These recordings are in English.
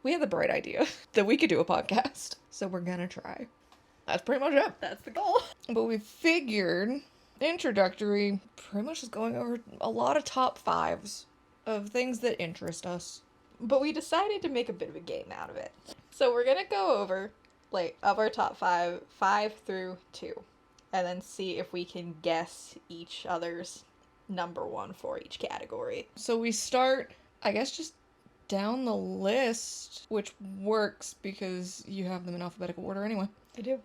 we had the bright idea that we could do a podcast. So we're gonna try. That's pretty much it. That's the goal. But we figured, introductory, pretty much just going over a lot of top fives of things that interest us. But we decided to make a bit of a game out of it. So we're gonna go over, like, of our top five through 2. And then see if we can guess each other's number 1 for each category. So we start, I guess, just down the list, which works because you have them in alphabetical order anyway. I do.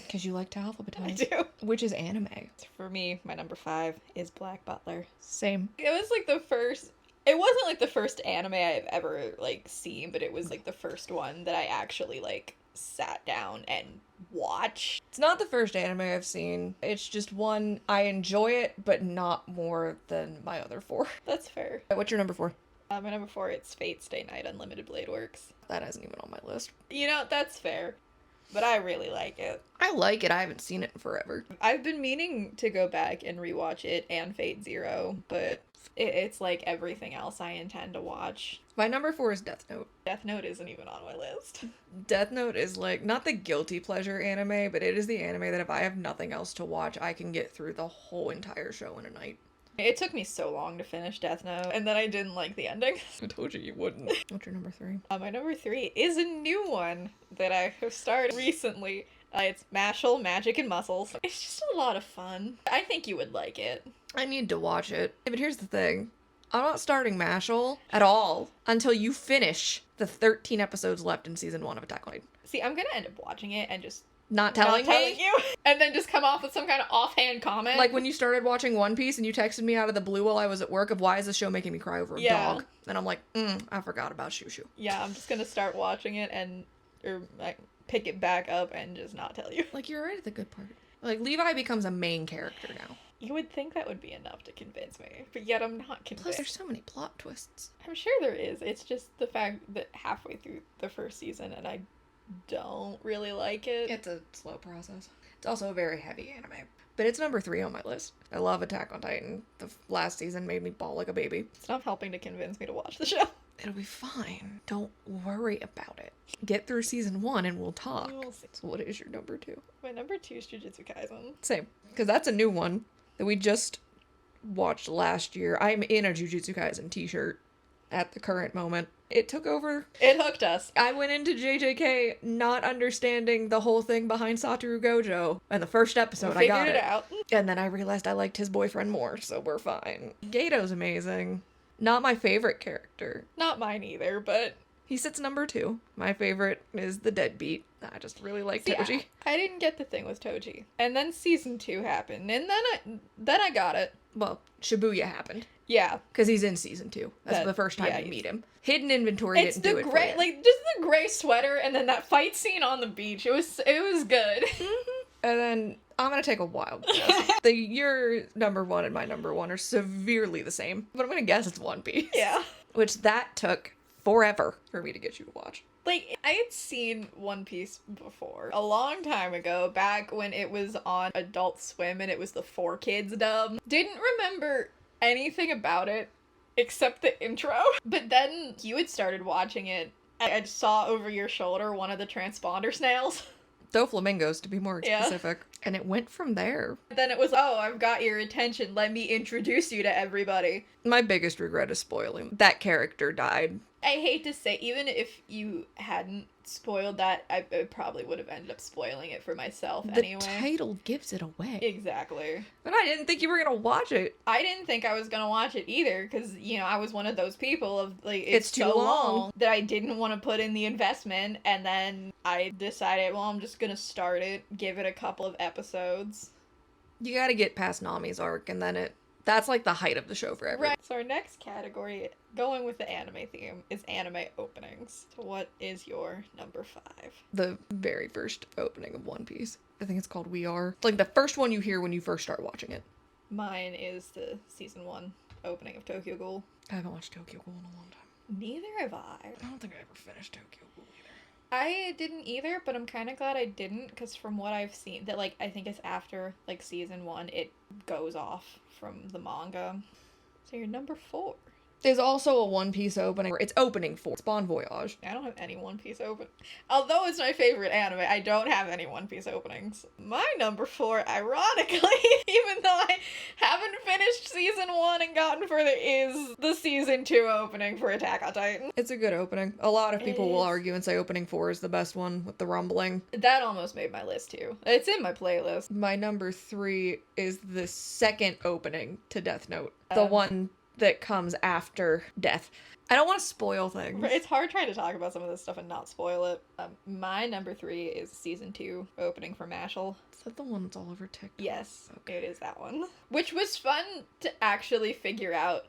Because you like to alphabetize. I do. Which is anime. For me, my number 5 is Black Butler. Same. It was like the first... It wasn't like the first anime I've ever, like, seen, but it was like the first one that I actually, like, sat down and watched. It's not the first anime I've seen. It's just one, I enjoy it, but not more than my other 4. That's fair. What's your number 4? My number 4, it's Fate Stay Night Unlimited Blade Works. That isn't even on my list. You know, that's fair. But I really like it. I like it. I haven't seen it in forever. I've been meaning to go back and rewatch it and Fate Zero, but it's like everything else I intend to watch. My number 4 is Death Note. Death Note isn't even on my list. Death Note is like, not the guilty pleasure anime, but it is the anime that if I have nothing else to watch, I can get through the whole entire show in a night. It took me so long to finish Death Note, and then I didn't like the ending. I told you wouldn't. What's your number 3? My number 3 is a new one that I have started recently. It's Mashal, Magic and Muscles. It's just a lot of fun. I think you would like it. I need to watch it. But here's the thing. I'm not starting Mashal at all until you finish the 13 episodes left in season 1 of Attack on Titan. See, I'm gonna end up watching it and just Not telling me? you, and then just come off with some kind of offhand comment. Like when you started watching One Piece and you texted me out of the blue while I was at work of why is this show making me cry over a dog? And I'm like, I forgot about Shushu. Yeah, I'm just gonna start watching it or like pick it back up and just not tell you. Like, you're right at the good part. Like, Levi becomes a main character now. You would think that would be enough to convince me, but yet I'm not convinced. Plus, there's so many plot twists. I'm sure there is. It's just the fact that halfway through the first season and I don't really like it. It's a slow process. It's also a very heavy anime. But it's number 3 on my list. I love Attack on Titan. The last season made me bawl like a baby. It's not helping to convince me to watch the show. It'll be fine. Don't worry about it. Get through season 1 and we'll talk. We'll see. So what is your number 2? My number 2 is Jujutsu Kaisen. Same. Because that's a new one that we just watched last year. I'm in a Jujutsu Kaisen t-shirt at the current moment. It took over. It hooked us. I went into JJK not understanding the whole thing behind Satoru Gojo. And the first episode, I got Figured it out. And then I realized I liked his boyfriend more, so we're fine. Gato's amazing. Not my favorite character. Not mine either, but... He sits number 2. My favorite is the deadbeat. I just really like Toji. I didn't get the thing with Toji. And then season 2 happened, and then I got it. Well, Shibuya happened. Yeah. Because he's in season 2. That's the first time you meet him. Hidden Inventory didn't do it for you. Like, just the gray sweater and then that fight scene on the beach. It was good. And then I'm gonna take a wild guess. Your number 1 and my number 1 are severely the same. But I'm gonna guess it's One Piece. Yeah. Which that took forever for me to get you to watch. Like, I had seen One Piece before. A long time ago, back when it was on Adult Swim and it was the 4Kids dub. Didn't remember anything about it except the intro. But then you had started watching it. I saw over your shoulder one of the transponder snails. Doflamingos, to be more specific. And it went from there. Then it was, oh, I've got your attention. Let me introduce you to everybody. My biggest regret is spoiling. That character died. I hate to say, even if you hadn't spoiled that, I probably would have ended up spoiling it for myself anyway. The title gives it away. Exactly. But I didn't think you were going to watch it. I didn't think I was going to watch it either, because, you know, I was one of those people of, like, it's too so long that I didn't want to put in the investment, and then I decided, well, I'm just going to start it, give it a couple of episodes. You got to get past Nami's arc, and then that's like the height of the show for everyone. Right. So our next category, going with the anime theme, is anime openings. So what is your number 5? The very first opening of One Piece. I think it's called We Are. It's like the first one you hear when you first start watching it. Mine is the season 1 opening of Tokyo Ghoul. I haven't watched Tokyo Ghoul in a long time. Neither have I. I don't think I ever finished Tokyo Ghoul either. I didn't either, but I'm kind of glad I didn't, because from what I've seen, that, like, I think it's after, like, season 1, it goes off from the manga. So you're number 4. is also a One Piece opening. It's opening for Bon Voyage. I don't have any One Piece open. Although it's my favorite anime, I don't have any One Piece openings. My number 4, ironically, even though I haven't finished season 1 and gotten further, is the season 2 opening for Attack on Titan. It's a good opening. A lot of people It will is. argue and say opening 4 is the best one with the rumbling. That almost made my list too. It's in my playlist. My number 3 is the second opening to Death Note. The one that comes after death. I don't want to spoil things. It's hard trying to talk about some of this stuff and not spoil it. My number 3 is season 2 opening for Mashal. Is that the one that's all over TikTok? Yes, it is that one. Which was fun to actually figure out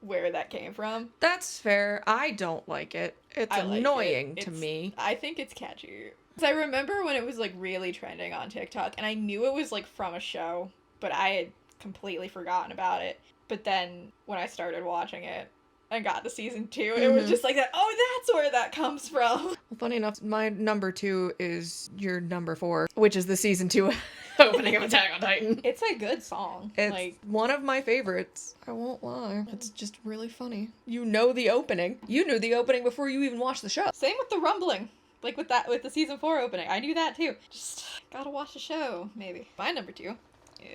where that came from. That's fair. I don't like it. It's I like annoying it. to me. I think it's catchy. 'Cause I remember when it was like really trending on TikTok, and I knew it was like from a show, but I had completely forgotten about it. But then when I started watching it and got to season 2, it was just like that, oh, that's where that comes from. Well, funny enough, my number 2 is your number 4, which is the season 2 opening of Attack on Titan. It's a good song. It's like one of my favorites. I won't lie. It's just really funny. You know the opening. You knew the opening before you even watched the show. same with the rumbling. Like with the season 4 opening. I knew that too. Just gotta watch the show, maybe. My number 2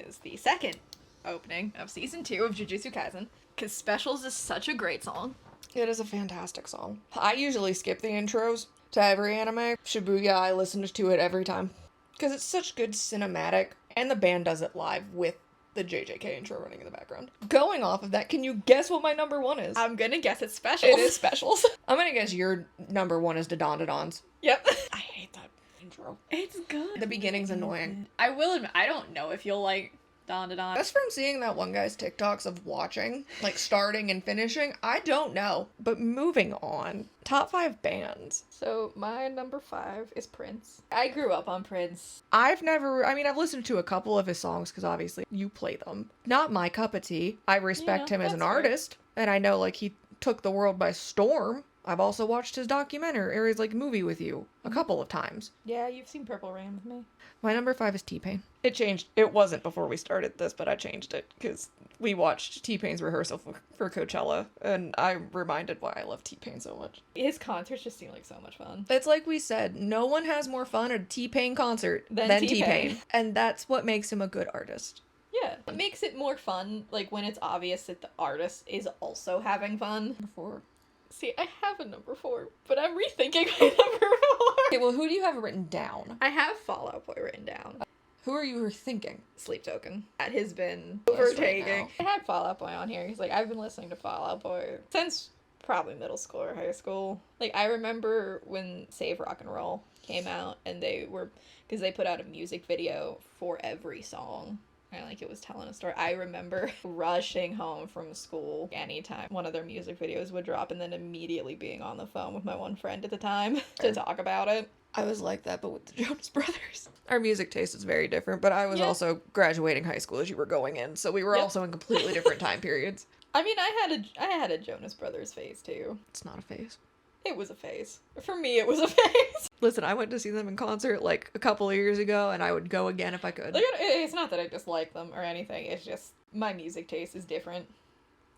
is the second opening of season 2 of Jujutsu Kaisen. Because Specials is such a great song. It is a fantastic song. I usually skip the intros to every anime. Shibuya, I listen to it every time. Because it's such good cinematic, and the band does it live with the JJK intro running in the background. Going off of that, can you guess what my number 1 is? I'm gonna guess it's Specials. It is Specials. I'm gonna guess your number 1 is Dodons. Yep. I hate that intro. It's good. The beginning's annoying. I will admit, I don't know if you'll like Don. Just from seeing that one guy's TikToks of watching, like starting and finishing, I don't know. But moving on. Top 5 bands. So my number 5 is Prince. I grew up on Prince. I've listened to a couple of his songs because obviously you play them. Not my cup of tea. I respect him as an that's fair. artist. And I know like he took the world by storm. I've also watched his documentary, or his like movie with you a couple of times. Yeah, you've seen Purple Rain with me. My number 5 is T-Pain. It changed. It wasn't before we started this, but I changed it because we watched T-Pain's rehearsal for Coachella, and I'm reminded why I love T-Pain so much. His concerts just seem like so much fun. It's like we said, no one has more fun at a T-Pain concert Than than T-Pain. T-Pain. And that's what makes him a good artist. Yeah. It makes it more fun, like, when it's obvious that the artist is also having fun. Before. See, I have a number 4, but I'm rethinking my number 4. Okay, well, who do you have written down? I have Fall Out Boy written down. Who are you thinking? Sleep Token. That has been List right overtaking. now. I had Fall Out Boy on here. He's like, I've been listening to Fall Out Boy since probably middle school or high school. Like, I remember when Save Rock and Roll came out, and because they put out a music video for every song. And, like, it was telling a story. I remember rushing home from school anytime one of their music videos would drop, and then immediately being on the phone with my one friend at the time to talk about it. I was like that, but with the Jonas Brothers. Our music taste is very different, but I was Yeah. also graduating high school as you were going in, so we were Yep. also in completely different time periods. I mean, I had a Jonas Brothers phase, too. It's not a phase. It was a phase. For me, it was a phase. Listen, I went to see them in concert like a couple of years ago, and I would go again if I could. Like, it's not that I dislike them or anything. It's just my music taste is different.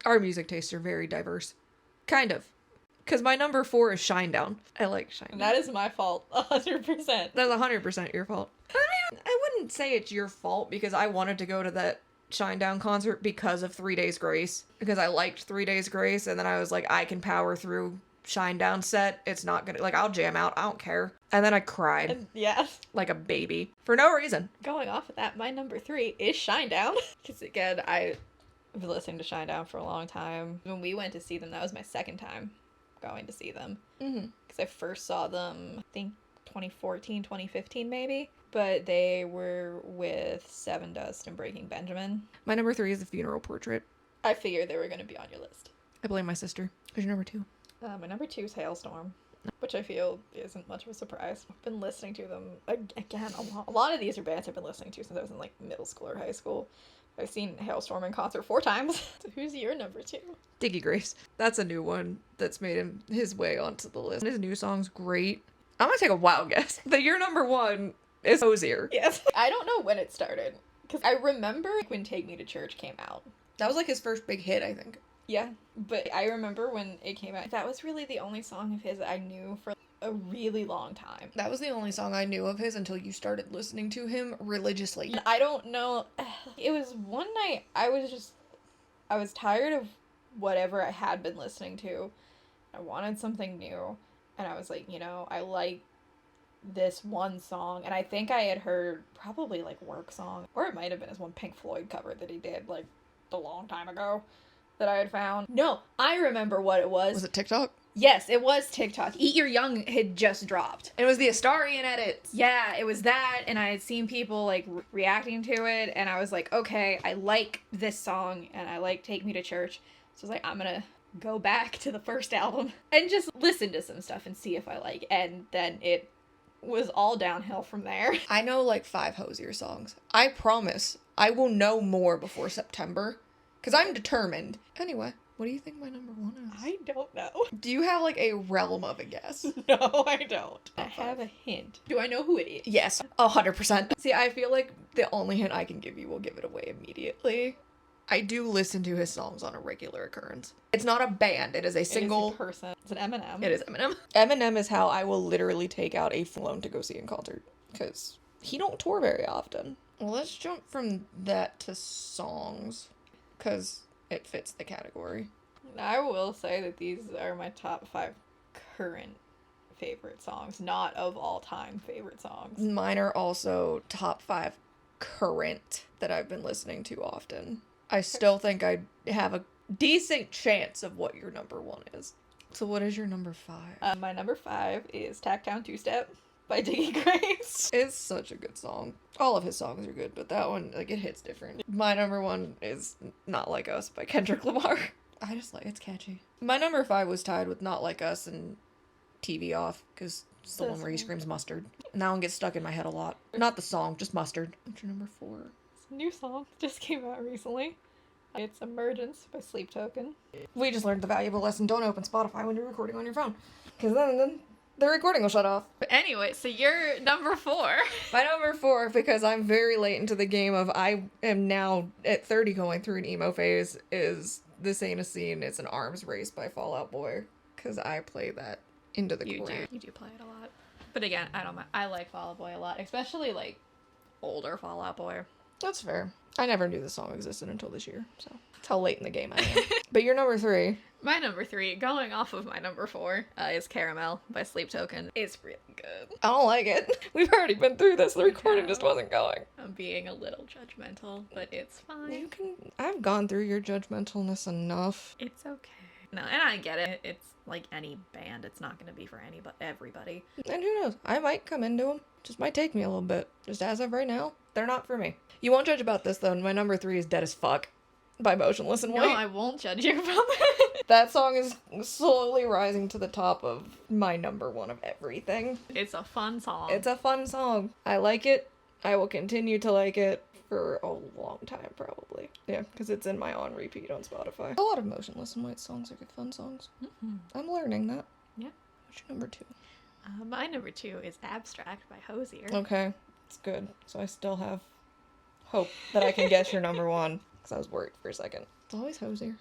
Our music tastes are very diverse. Kind of. Because my number 4 is Shinedown. I like Shinedown. And that is my fault, 100%. That's 100% your fault. I mean, I wouldn't say it's your fault because I wanted to go to that Shinedown concert because of 3 Days Grace. Because I liked 3 Days Grace, and then I was like, I can power through Shinedown set. It's not gonna, like, I'll jam out. I don't care. And then I cried And yeah, like a baby for no reason. going off of that, my number 3 is Shinedown. Because again, I've been listening to Shinedown for a long time. When we went to see them, that was my second time going to see them. Mm-hmm. Because I first saw them, I think 2014, 2015 maybe. But they were with Seven Dust and Breaking Benjamin. My number 3 is The Funeral Portrait. I figured they were going to be on your list. I blame my sister. Who's your number 2? My number 2 is Hailstorm, which I feel isn't much of a surprise. I've been listening to them, again, a lot of these are bands I've been listening to since I was in, like, middle school or high school. I've seen Hailstorm in concert 4 times. So who's your number 2? Diggy Grace. That's a new one that's made him his way onto the list. His new song's great. I'm gonna take a wild guess that your number 1 is Hosier. Yes. I don't know when it started, because I remember when Take Me to Church came out. That was like his first big hit, I think. Yeah, but I remember when it came out, that was really the only song of his I knew for a really long time. That was the only song I knew of his until you started listening to him religiously. And I don't know, it was one night I was tired of whatever I had been listening to. I wanted something new, and I was like, I like this one song, and I think I had heard probably like Work Song, or it might have been his one Pink Floyd cover that he did like a long time ago that I had found. No, I remember what it was. Was it TikTok? Yes, it was TikTok. Eat Your Young had just dropped. It was the Astarian edit. Yeah, it was that, and I had seen people like reacting to it, and I was like, okay, I like this song, and I like Take Me to Church. So I was like, I'm gonna go back to the first album and just listen to some stuff and see if I like it. And then it was all downhill from there. I know like 5 Hosier songs. I promise I will know more before September, because I'm determined. Anyway, what do you think my number 1 is? I don't know. Do you have like a realm of a guess? No, I don't. I Top have 5. a hint. Do I know who it is? Yes, 100%. See, I feel like the only hint I can give you will give it away immediately. I do listen to his songs on a regular occurrence. It's not a band, it is a single... It is a person. It's an Eminem. It is Eminem. Eminem is how I will literally take out a loan to go see in concert, because he don't tour very often. Well, let's jump from that to songs, because it fits the category. I will say that these are my top 5 current favorite songs, not of all time favorite songs. Mine are also top 5 current that I've been listening to often. I still think I have a decent chance of what your number 1 is. So what is your number 5? My number 5 is Tacktown Two-Step by Diggy Grace. It's such a good song. All of his songs are good, but that one, like, it hits different. My number 1 is Not Like Us by Kendrick Lamar. I just like, it's catchy. My number 5 was tied with Not Like Us and TV Off, because it's the one where he screams mustard. And that one gets stuck in my head a lot. Not the song, just mustard. What's your number 4? It's a new song. Just came out recently. It's Emergence by Sleep Token. We just learned the valuable lesson. Don't open Spotify when you're recording on your phone, because then the recording will shut off. But anyway, so you're number 4. My number 4, because I'm very late into the game of I am now at 30 going through an emo phase, is This Ain't a Scene, It's an Arms Race by Fall Out Boy, because I play that into the ground. You do play it a lot. But again, I don't mind. I like Fall Out Boy a lot, especially like older Fall Out Boy. That's fair. I never knew the song existed until this year, so that's how late in the game I am. But your number 3. My number 3, going off of my number 4, is Caramel by Sleep Token. It's really good. I don't like it. We've already been through this. The recording just wasn't going. I'm being a little judgmental, but it's fine. I've gone through your judgmentalness enough. It's okay. No, and I get it. It's like any band. It's not going to be for everybody. And who knows? I might come into them. Just might take me a little bit. Just as of right now, they're not for me. You won't judge about this, though. My number 3 is Dead as Fuck by Motionless in White. No, I won't judge you about that. That song is slowly rising to the top of my number 1 of everything. It's a fun song. It's a fun song. I like it. I will continue to like it for a long time, probably. Yeah, because it's in my on repeat on Spotify. A lot of Motionless in White songs are good fun songs. Mm-hmm. I'm learning that. Yeah. What's your number 2? My number 2 is Abstract by Hosier. Okay, it's good. So I still have hope that I can guess your number 1, because I was worried for a second. It's always Hosier.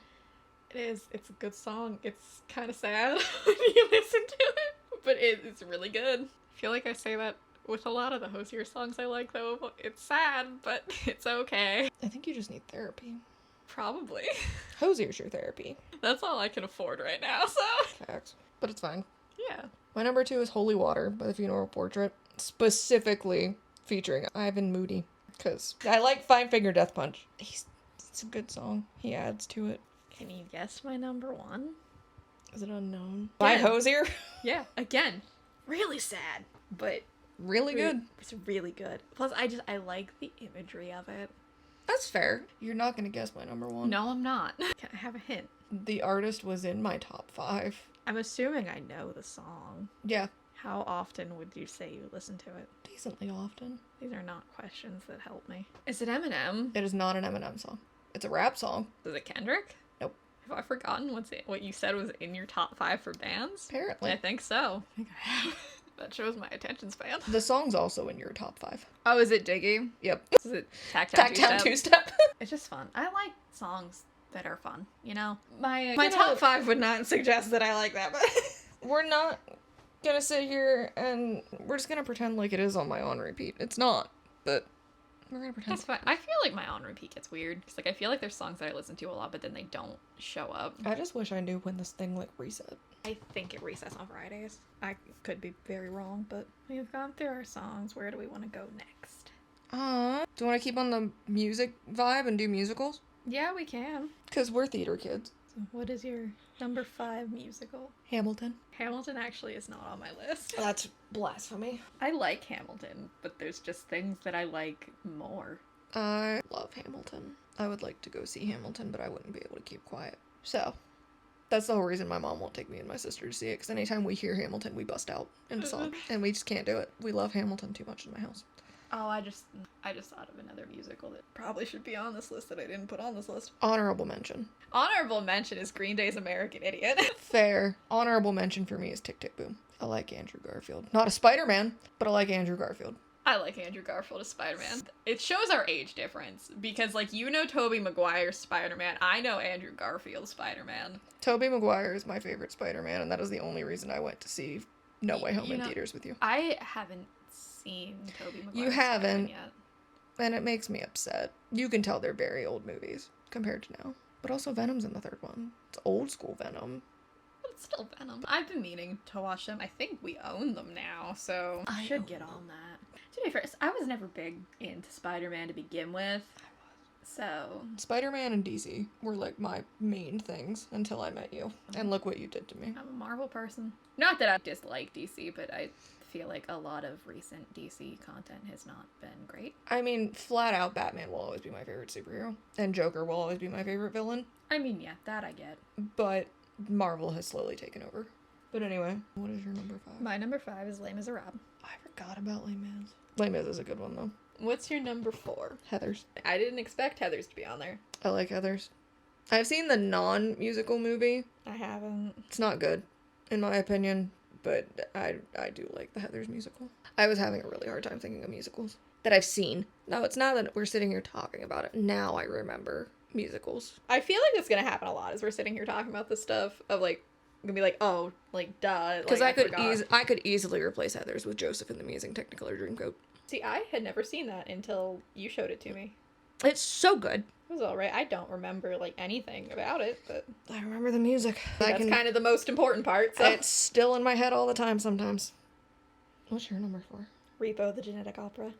It is. It's a good song. It's kind of sad when you listen to it, but it's really good. I feel like I say that with a lot of the Hosier songs I like, though. It's sad, but it's okay. I think you just need therapy. Probably. Hosier's your therapy. That's all I can afford right now, so. Facts. But it's fine. Yeah. My number 2 is Holy Water by The Funeral Portrait, specifically featuring Ivan Moody, because I like Fine Finger Death Punch. It's a good song. He adds to it. Can you guess my number 1? Is it unknown? By Hosier? Yeah. Again, really sad, but Really good. It's really good. Plus, I like the imagery of it. That's fair. You're not going to guess my number 1. No, I'm not. Can I have a hint? The artist was in my top 5. I'm assuming I know the song. Yeah. How often would you say you listen to it? Decently often. These are not questions that help me. Is it Eminem? It is not an Eminem song. It's a rap song. Is it Kendrick? Nope. Have I forgotten what you said was in your top 5 for bands? Apparently. I think so. I think I have. That shows my attention span. The song's also in your top 5. Oh, is it Diggy? Yep. Is it Tacktown Two-Step? It's just fun. I like songs that are fun, you know? My Gonna- top 5 would not suggest that I like that, but We're not gonna sit here and we're just gonna pretend like it is on my on repeat. It's not, but we're gonna pretend. that's fine. I feel like my on repeat gets weird because like I feel like there's songs that I listen to a lot, but then they don't show up. I just wish I knew when this thing like reset. I think it resets on Fridays. I could be very wrong, but we've gone through our songs. Where do we want to go next? Do you want to keep on the music vibe and do musicals? Yeah, we can. Because we're theater kids. So what is your number 5 musical? Hamilton. Hamilton actually is not on my list. That's blasphemy. I like Hamilton, but there's just things that I like more. I love Hamilton. I would like to go see Hamilton, but I wouldn't be able to keep quiet. So, that's the whole reason my mom won't take me and my sister to see it, because anytime we hear Hamilton, we bust out into song. And we just can't do it. We love Hamilton too much in my house. Oh, I just thought of another musical that probably should be on this list that I didn't put on this list. Honorable mention. Honorable mention is Green Day's American Idiot. Fair. Honorable mention for me is Tick Tick Boom. I like Andrew Garfield. Not a Spider-Man, but I like Andrew Garfield. I like Andrew Garfield as Spider-Man. It shows our age difference, because, like, you know Tobey Maguire's Spider-Man, I know Andrew Garfield's Spider-Man. Tobey Maguire is my favorite Spider-Man, and that is the only reason I went to see No Way Home in theaters with you. I haven't seen Tobey Maguire's You haven't. Spider-Man yet. And it makes me upset. You can tell they're very old movies compared to now. But also Venom's in the third one. It's old school Venom. But it's still Venom. I've been meaning to watch them. I think we own them now, so I should get on that. To be fair, I was never big into Spider-Man to begin with. So Spider-Man and DC were like my main things until I met you. And look what you did to me. I'm a Marvel person. Not that I dislike DC, but I feel like a lot of recent DC content has not been great. I mean, flat out, Batman will always be my favorite superhero. And Joker will always be my favorite villain. I mean, yeah, that I get. But Marvel has slowly taken over. But anyway, what is your number 5? My number 5 is Les Miserables. I forgot about Les Mis. Les Mis is a good one, though. What's your number 4? Heathers. I didn't expect Heathers to be on there. I like Heathers. I've seen the non-musical movie. I haven't. It's not good, in my opinion, but I do like the Heathers musical. I was having a really hard time thinking of musicals that I've seen. No, it's not that we're sitting here talking about it. Now I remember musicals. I feel like that's gonna happen a lot as we're sitting here talking about this stuff of like gonna be like, oh, like duh. Because like, I could easily replace Heathers with Joseph in the Amazing Technicolor Dreamcoat. See, I had never seen that until you showed it to me. It's so good. It was alright. I don't remember like anything about it, but I remember the music. that's kind of the most important part. So It's still in my head all the time sometimes. What's your number 4? Repo the Genetic Opera,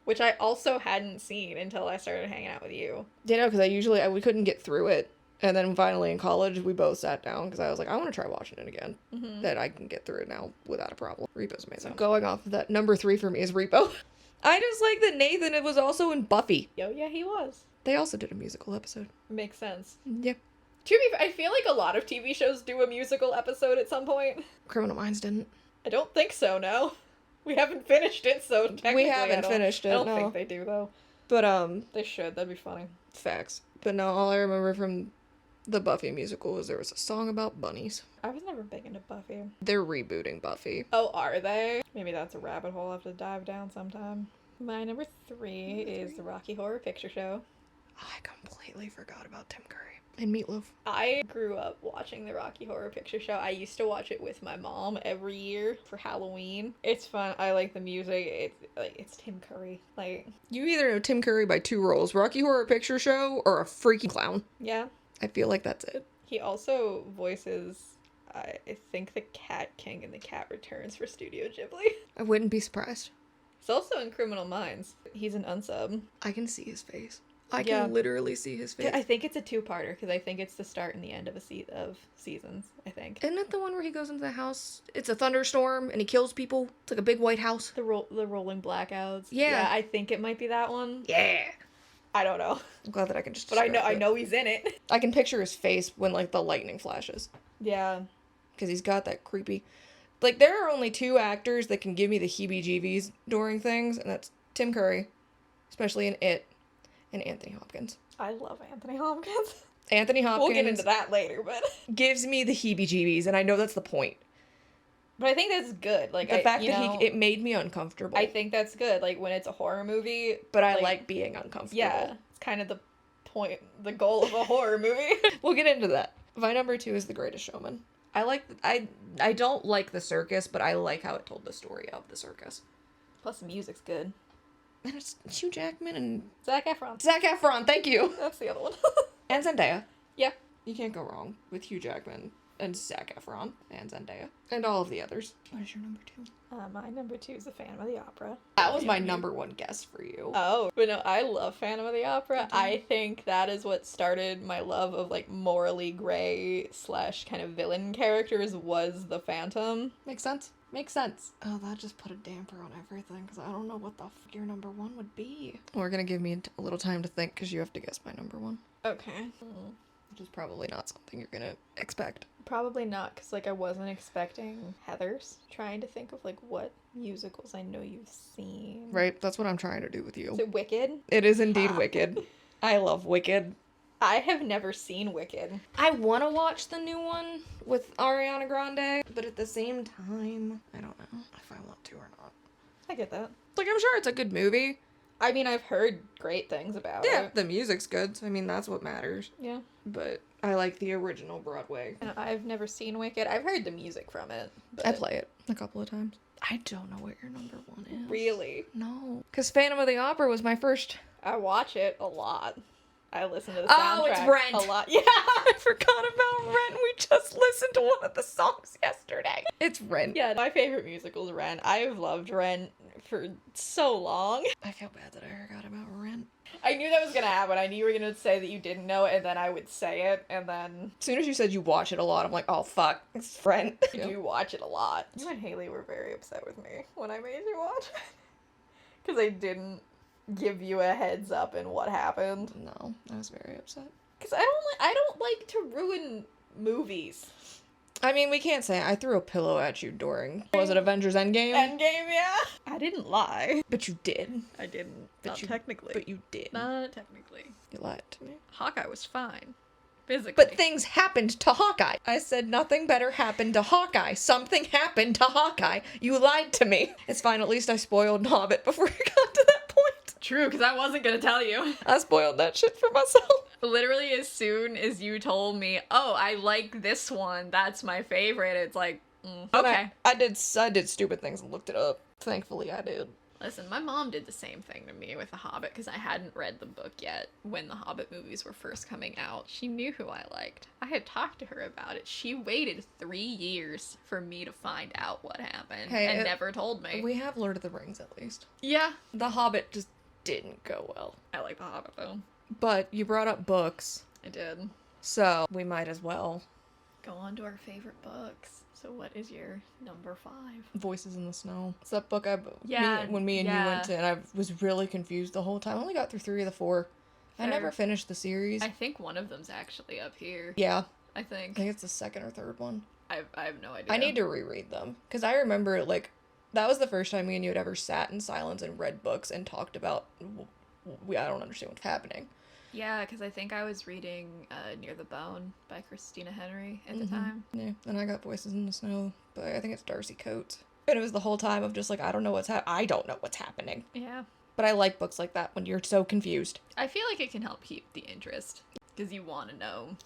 which I also hadn't seen until I started hanging out with you. You know, because we couldn't get through it. And then finally in college, we both sat down because I was like, I want to try watching it again. Mm-hmm. That I can get through it now without a problem. Repo's amazing. Going off of that, number 3 for me is Repo. I just like that Nathan was also in Buffy. Yo, yeah, he was. They also did a musical episode. Makes sense. Yeah. To be fair, I feel like a lot of TV shows do a musical episode at some point. Criminal Minds didn't. I don't think so, no. We haven't finished it, so technically We haven't finished it, I don't no. think they do, though. But, They should, that'd be funny. facts. But no, all I remember from the Buffy musical is there was a song about bunnies. I was never big into Buffy. They're rebooting Buffy. Oh, are they? Maybe that's a rabbit hole I'll have to dive down sometime. My number 3 is the Rocky Horror Picture Show. I completely forgot about Tim Curry and Meatloaf. I grew up watching the Rocky Horror Picture Show. I used to watch it with my mom every year for Halloween. It's fun. I like the music. It's Tim Curry. Like, You either know Tim Curry by 2 roles, Rocky Horror Picture Show or a freaky clown. yeah. I feel like that's it. He also voices, I think, the Cat King in The Cat Returns for Studio Ghibli. I wouldn't be surprised. He's also in Criminal Minds. He's an unsub. I can see his face. I Yeah. can literally see his face. I think it's a 2-parter because I think it's the start and the end of of seasons. I think Isn't it the one where he goes into the house? It's a thunderstorm and he kills people. It's like a big white house. the rolling blackouts. Yeah. I think it might be that one. Yeah. I don't know, I'm glad that I can just. but I describe it. know he's in it. I can picture his face when like the lightning flashes Yeah. because he's got that creepy. Like there are only 2 actors that can give me the heebie-jeebies during things, and that's Tim Curry, especially in It, and Anthony Hopkins. I love Anthony Hopkins. Anthony Hopkins. We'll get into that later, but gives me the heebie-jeebies, and I know that's the point. I think that's good. Like The fact that it made me uncomfortable. I think that's good. Like when it's a horror movie, but I like, like being uncomfortable. yeah, it's kind of the the goal of a horror movie. We'll get into that. My number 2 is The Greatest Showman. I don't like the circus, but I like how it told the story of the circus. Plus the music's good. And it's Hugh Jackman and Zac Efron. Zac Efron, thank you. That's the other one. And Zendaya. Yeah. You can't go wrong with Hugh Jackman and Zac Efron and Zendaya. And all of the others. What is your number 2? My number 2 is the Phantom of the Opera. That was my number 1 guess for you. Oh, but no, I love Phantom of the Opera. I think that is what started my love of, like, morally gray / kind of villain characters was the Phantom. Makes sense. Makes sense. Oh, that just put a damper on everything, because I don't know what the your number 1 would be. Well, we're gonna give me a little time to think, because you have to guess my number 1. Okay. Which is probably not something you're gonna expect. Probably not, because, like, I wasn't expecting Heathers. Trying to think of, like, what musicals I know you've seen. Right? That's what I'm trying to do with you. Is it Wicked? It is indeed Wicked. I love Wicked. I have never seen Wicked. I want to watch the new one with Ariana Grande, but at the same time, I don't know if I want to or not. I get that. Like, I'm sure it's a good movie. I mean, I've heard great things about it. The music's good, so I mean, that's what matters. Yeah. But I like the original Broadway. And I've never seen Wicked. I've heard the music from it. But... I play it a couple of times. I don't know what your number 1 is. Really? No. Because Phantom of the Opera was my first... I watch it a lot. I listen to the soundtrack Oh, it's Rent. a lot. Yeah. I forgot about Rent. We just listened to one of the songs yesterday. It's Rent. Yeah, my favorite musical is Rent. I've loved Rent for so long. I feel bad that I forgot about Rent. I knew that was gonna happen. I knew you were gonna say that you didn't know it, and then I would say it, and then... As soon as you said you watch it a lot, I'm like, oh, fuck. It's Rent. You do watch it a lot. You and Haley were very upset with me when I made you watch it. Because I didn't give you a heads up in what happened. No, I was very upset. Because I don't like to ruin movies. I mean, we can't say I threw a pillow at you during... Was it Avengers Endgame? Endgame, yeah. I didn't lie. But you did. I didn't. But Not you, technically. But you did. Not technically. You lied to me. Hawkeye was fine. Physically. But things happened to Hawkeye. I said nothing better happened to Hawkeye. Something happened to Hawkeye. You lied to me. It's fine, at least I spoiled Hobbit before we got to that point. True, because I wasn't gonna tell you. I spoiled that shit for myself. Literally, as soon as you told me, oh, I like this one, that's my favorite, it's like, okay. I did stupid things and looked it up. Thankfully, I did. Listen, my mom did the same thing to me with The Hobbit, because I hadn't read the book yet when the Hobbit movies were first coming out. She knew who I liked. I had talked to her about it. She waited 3 years for me to find out what happened, and never told me. We have Lord of the Rings, at least. Yeah. The Hobbit just didn't go well. I like The Hobbit, though. But you brought up books. I did. So, we might as well go on to our favorite books. So what is your number 5? Voices in the Snow. It's that book when me and you went to, and I was really confused the whole time. I only got through 3 of the 4. Fair. I never finished the series. I think one of them's actually up here. Yeah. I think it's the 2nd or 3rd one. I have no idea. I need to reread them. Because I remember, like, that was the first time me and you had ever sat in silence and read books and talked about, I don't understand what's happening. Yeah, because I think I was reading Near the Bone by Christina Henry at the time. Yeah, and I got Voices in the Snow, but I think it's Darcy Coates. And it was the whole time of just like, I don't know what's happening. Yeah. But I like books like that when you're so confused. I feel like it can help keep the interest, because you want to know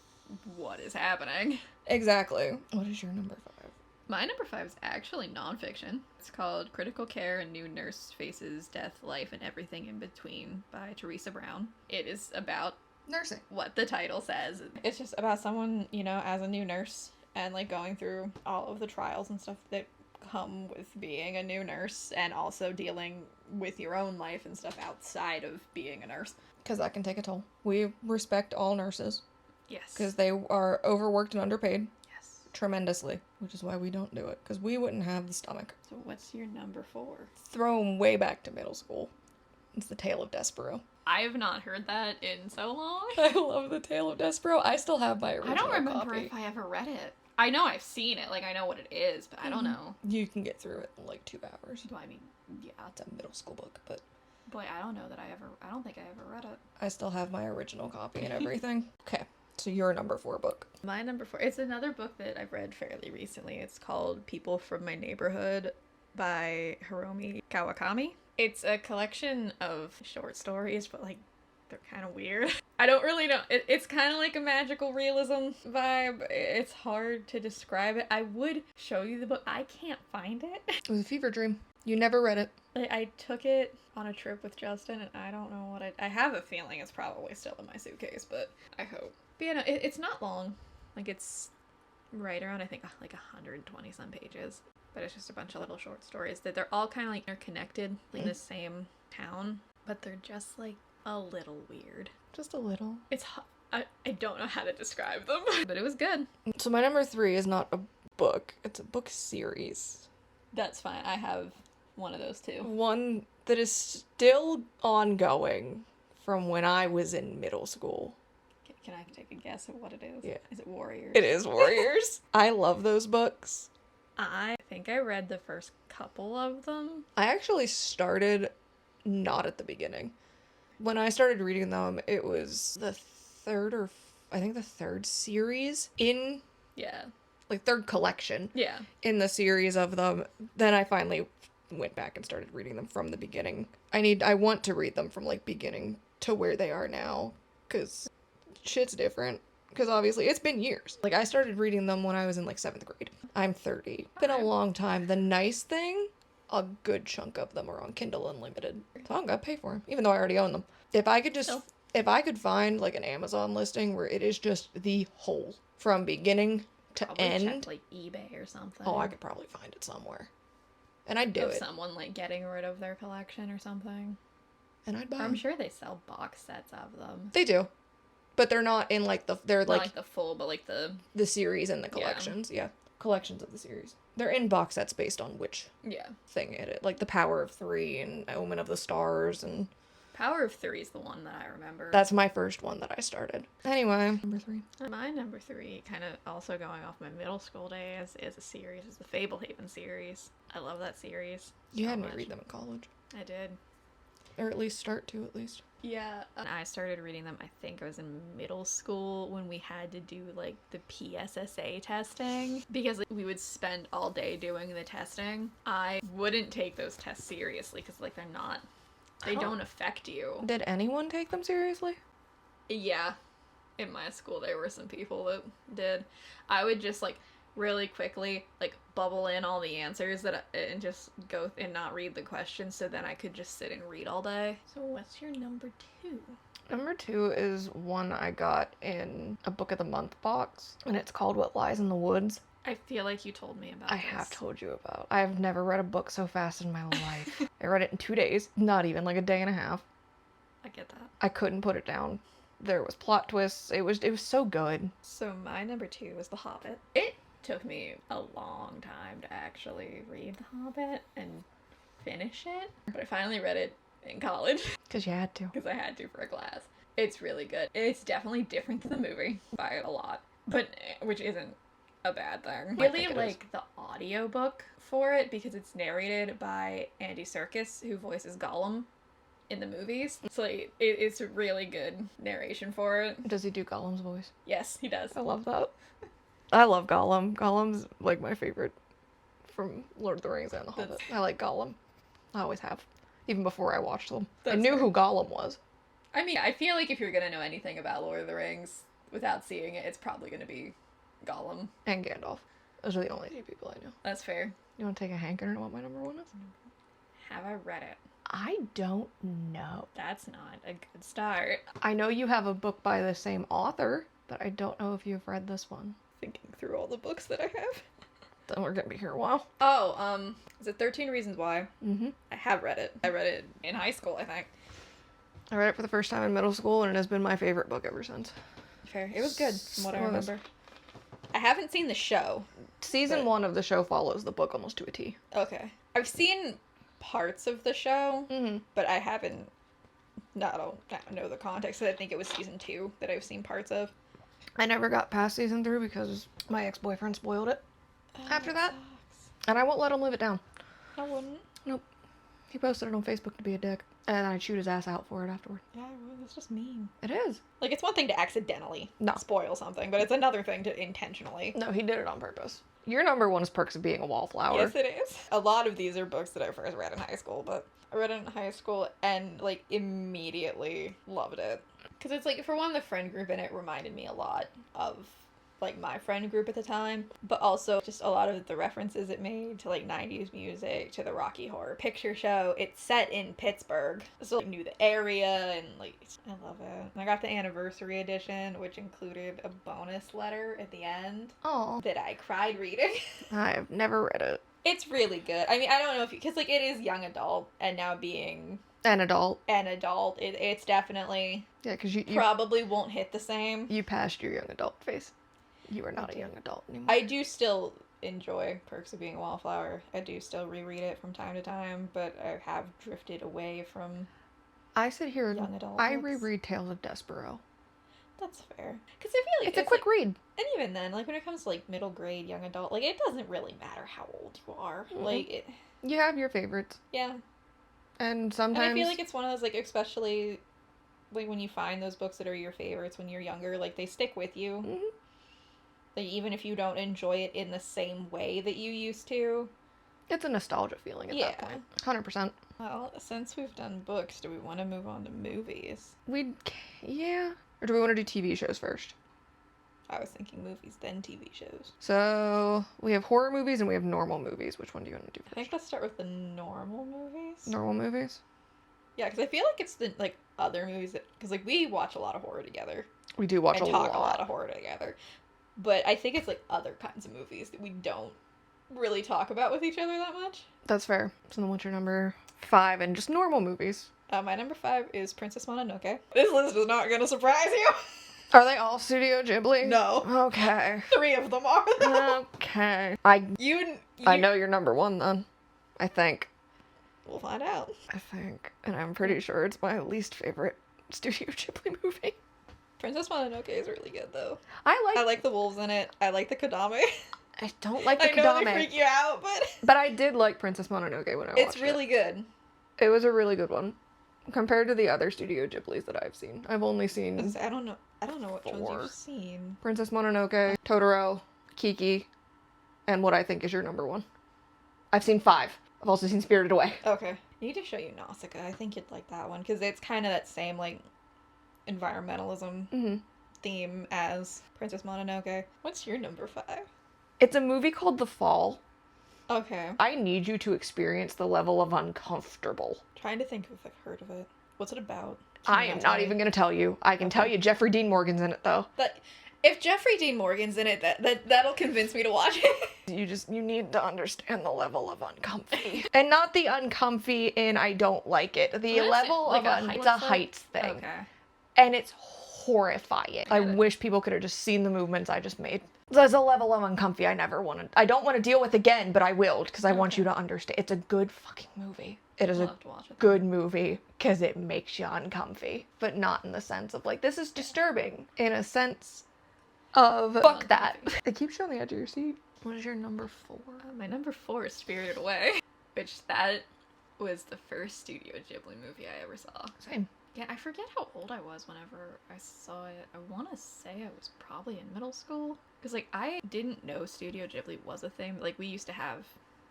what is happening. Exactly. What is your number 5? My number 5 is actually nonfiction. It's called Critical Care: A New Nurse Faces Death, Life, and Everything in Between by Teresa Brown. It is about nursing. What the title says. It's just about someone, as a new nurse and like going through all of the trials and stuff that come with being a new nurse, and also dealing with your own life and stuff outside of being a nurse. Because that can take a toll. We respect all nurses. Yes. Because they are overworked and underpaid. Tremendously, which is why we don't do it, because we wouldn't have the stomach. So what's your number 4? Throw them way back to middle school. It's The Tale of Despero. I have not heard that in so long. I love The Tale of Despero. I still have my original copy. I don't remember if I ever read it. I know I've seen it, like I know what it is, but I don't know. You can get through it in like 2 hours. Well, I mean, yeah. It's a middle school book, but... Boy, I don't know that I don't think I ever read it. I still have my original copy and everything. Okay. So your number 4 book. My number 4. It's another book that I've read fairly recently. It's called People from My Neighborhood by Hiromi Kawakami. It's a collection of short stories, but like they're kind of weird. I don't really know. It's kind of like a magical realism vibe. It's hard to describe it. I would show you the book. I can't find it. It was a fever dream. You never read it. I took it on a trip with Justin, and I don't know what I have a feeling it's probably still in my suitcase, but I hope. But you know, it's not long. Like, it's right around, I think, like 120 some pages. But it's just a bunch of little short stories that they're all kind of like interconnected in the same town, but they're just like a little weird. Just a little. I don't know how to describe them, but it was good. So my number 3 is not a book. It's a book series. That's fine. I have one of those too. One that is still ongoing from when I was in middle school. Can I take a guess at what it is? Yeah. Is it Warriors? It is Warriors. I love those books. I think I read the first couple of them. I actually started not at the beginning. When I started reading them, it was the third series in, Yeah. like, third collection Yeah. in the series of them. Then I finally went back and started reading them from the beginning. I want to read them from, like, beginning to where they are now, because shit's different. Because obviously it's been years. Like, I started reading them when I was in, like, 7th grade. I'm 30. Been a long time. The nice thing, a good chunk of them are on Kindle Unlimited. So I'm gonna pay for them, even though I already own them. If I could find, like, an Amazon listing where it is just the whole, from beginning to Probably end. check, like, eBay or something. Oh, I could probably find it somewhere. And I'd do of it. someone, like, getting rid of their collection or something. And I'd buy I'm them. sure they sell box sets of them. They do. But they're not in, like, they're Not like like the full, but like the... the series and the collections. Yeah. Collections of the series. They're in box sets based on which Yeah. thing it is. Like the Power of Three and Omen of the Stars, and Power of Three is the one that I remember. that's my first one that I started. Anyway, number 3. My number 3, kind of also going off my middle school days, is a series. It's the Fablehaven series. I love that series. You so had me much. read them in college. I did. Or at least start to, at least. Yeah. I started reading them, I think I was in middle school when we had to do, like, the PSSA testing. Because like, we would spend all day doing the testing. I wouldn't take those tests seriously because, like, they're not... They don't affect you. Did anyone take them seriously? Yeah. In my school, there were some people that did. I would just, like, really quickly, like, bubble in all the answers and just go and not read the questions, so then I could just sit and read all day. So what's your number 2? Number 2 is one I got in a Book of the Month box, and it's called What Lies in the Woods. I feel like you told me about I this. have told you about. I've never read a book so fast in my life. I read it in 2 days, not even, like a day and a half. I get that. I couldn't put it down. There was plot twists. It was so good. So my number 2 was The Hobbit. It took me a long time to actually read The Hobbit and finish it, but I finally read it in college. Because you had to. Because I had to for a class. It's really good. It's definitely different than the movie by a lot, but which isn't a bad thing. I really like the audiobook for it because it's narrated by Andy Serkis, who voices Gollum in the movies. So like, it's a really good narration for it. Does he do Gollum's voice? Yes, he does. I love that. I love Gollum. Gollum's like my favorite from Lord of the Rings and The Hobbit. I like Gollum. I always have. Even before I watched them. I knew who Gollum was. I mean, I feel like if you're gonna know anything about Lord of the Rings without seeing it, it's probably gonna be Gollum. And Gandalf. Those are the only 2 people I know. That's fair. You want to take a hanker and know what my number 1 is? Have I read it? I don't know. That's not a good start. I know you have a book by the same author, but I don't know if you've read this one. Thinking through all the books that I have. Then we're gonna be here a while. Oh, is it 13 Reasons Why? Mm-hmm. I have read it. I read it in high school, I think. I read it for the first time in middle school, and it has been my favorite book ever since. Fair. It was good, from what I remember. I haven't seen the show. Season 1 of the show follows the book almost to a T. Okay. I've seen parts of the show, but I haven't... No, I don't know the context. I think it was season 2 that I've seen parts of. I never got past season 3 because my ex-boyfriend spoiled it after that. Sucks. And I won't let him live it down. I wouldn't. Nope. He posted it on Facebook to be a dick. And I'd shoot his ass out for it afterward. Yeah, I would. It's just mean. It is. Like, it's one thing to accidentally No. spoil something, but it's another thing to intentionally. No, he did it on purpose. Your number one is Perks of Being a Wallflower. Yes, it is. A lot of these are books that I first read in high school, but I read it in high school and, like, immediately loved it. Because it's, like, for one, the friend group in it reminded me a lot of, like, my friend group at the time, but also just a lot of the references it made to, like, 90s music, to the Rocky Horror Picture Show. It's set in Pittsburgh, so I knew the area, and, like, I love it. And I got the anniversary edition, which included a bonus letter at the end. Oh. That I cried reading. I've never read it. It's really good. I mean, I don't know if you, because, like, it is young adult, and now being An adult. it's definitely, Yeah, because you probably won't hit the same. you passed your young adult phase. You are not a young adult anymore. I do still enjoy Perks of Being a Wallflower. I do still reread it from time to time, but I have drifted away from I sit here and young adult I books. reread Tales of Despero. That's fair. Because I feel like It's a quick read. and even then, like, when it comes to, like, middle grade, young adult, like, it doesn't really matter how old you are. Mhm. Like, it, You have your favorites. yeah. And sometimes... And I feel like it's one of those, like, especially, like, when you find those books that are your favorites when you're younger, like, they stick with you. Mhm. Like, even if you don't enjoy it in the same way that you used to. It's a nostalgia feeling at that Yeah. point. 100%. Well, since we've done books, do we want to move on to movies? Yeah. Or do we want to do TV shows first? I was thinking movies, then TV shows. So, we have horror movies and we have normal movies. Which one do you want to do I first? think let's start with the normal movies. Normal movies? Yeah, because I feel like it's the, like, other movies that... Because, like, we watch a lot of horror together. We do watch and a talk lot. a lot of horror together. But I think it's, like, other kinds of movies that we don't really talk about with each other that much. That's fair. So then what's your number 5 and just normal movies? My number 5 is Princess Mononoke. This list is not gonna surprise you. Are they all Studio Ghibli? No. Okay. 3 of them are, though. Okay. You I know you're number 1 then. I think. We'll find out. And I'm pretty sure it's my least favorite Studio Ghibli movie. Princess Mononoke is really good, though. I I like the wolves in it. I like the Kodame. I don't like the I know they Kodame. freak you out, but... But I did like Princess Mononoke when I watched it. It's really good. It was a really good one. Compared to the other Studio Ghiblis that I've seen. I've only seen I don't know what ones 4. you've seen. Princess Mononoke, Totoro, Kiki, and what I think is your number 1. I've seen 5. I've also seen Spirited Away. Okay. I need to show you Nausicaa. I think you'd like that one, because it's kind of that same, like, environmentalism Mm-hmm. theme as Princess Mononoke. What's your number 5? It's a movie called The Fall. Okay. I need you to experience the level of uncomfortable. Trying to think if I've heard of it. What's it about? I am not even going to tell you. I can tell you Jeffrey Dean Morgan's in it, though. If Jeffrey Dean Morgan's in it, that'll convince me to watch it. You need to understand the level of uncomfy. And not the uncomfy in I don't like it. The What is level it? Like of a it's a heights heights thing. Okay. And it's horrifying. I Got it. wish people could have just seen the movements I just made. There's a level of uncomfy I don't want to deal with again, but I will, because I want you to understand. It's a good fucking movie. It is I'll a have to watch it. good movie, because it makes you uncomfy. But not in the sense of, like, this is disturbing. In a sense of, fuck that. It keeps you on the edge of your seat. What is your number 4? My number 4 is Spirited Away, which that was the first Studio Ghibli movie I ever saw. Same. Yeah, I forget how old I was whenever I saw it. I want to say I was probably in middle school. Because, like, I didn't know Studio Ghibli was a thing. Like, we used to have,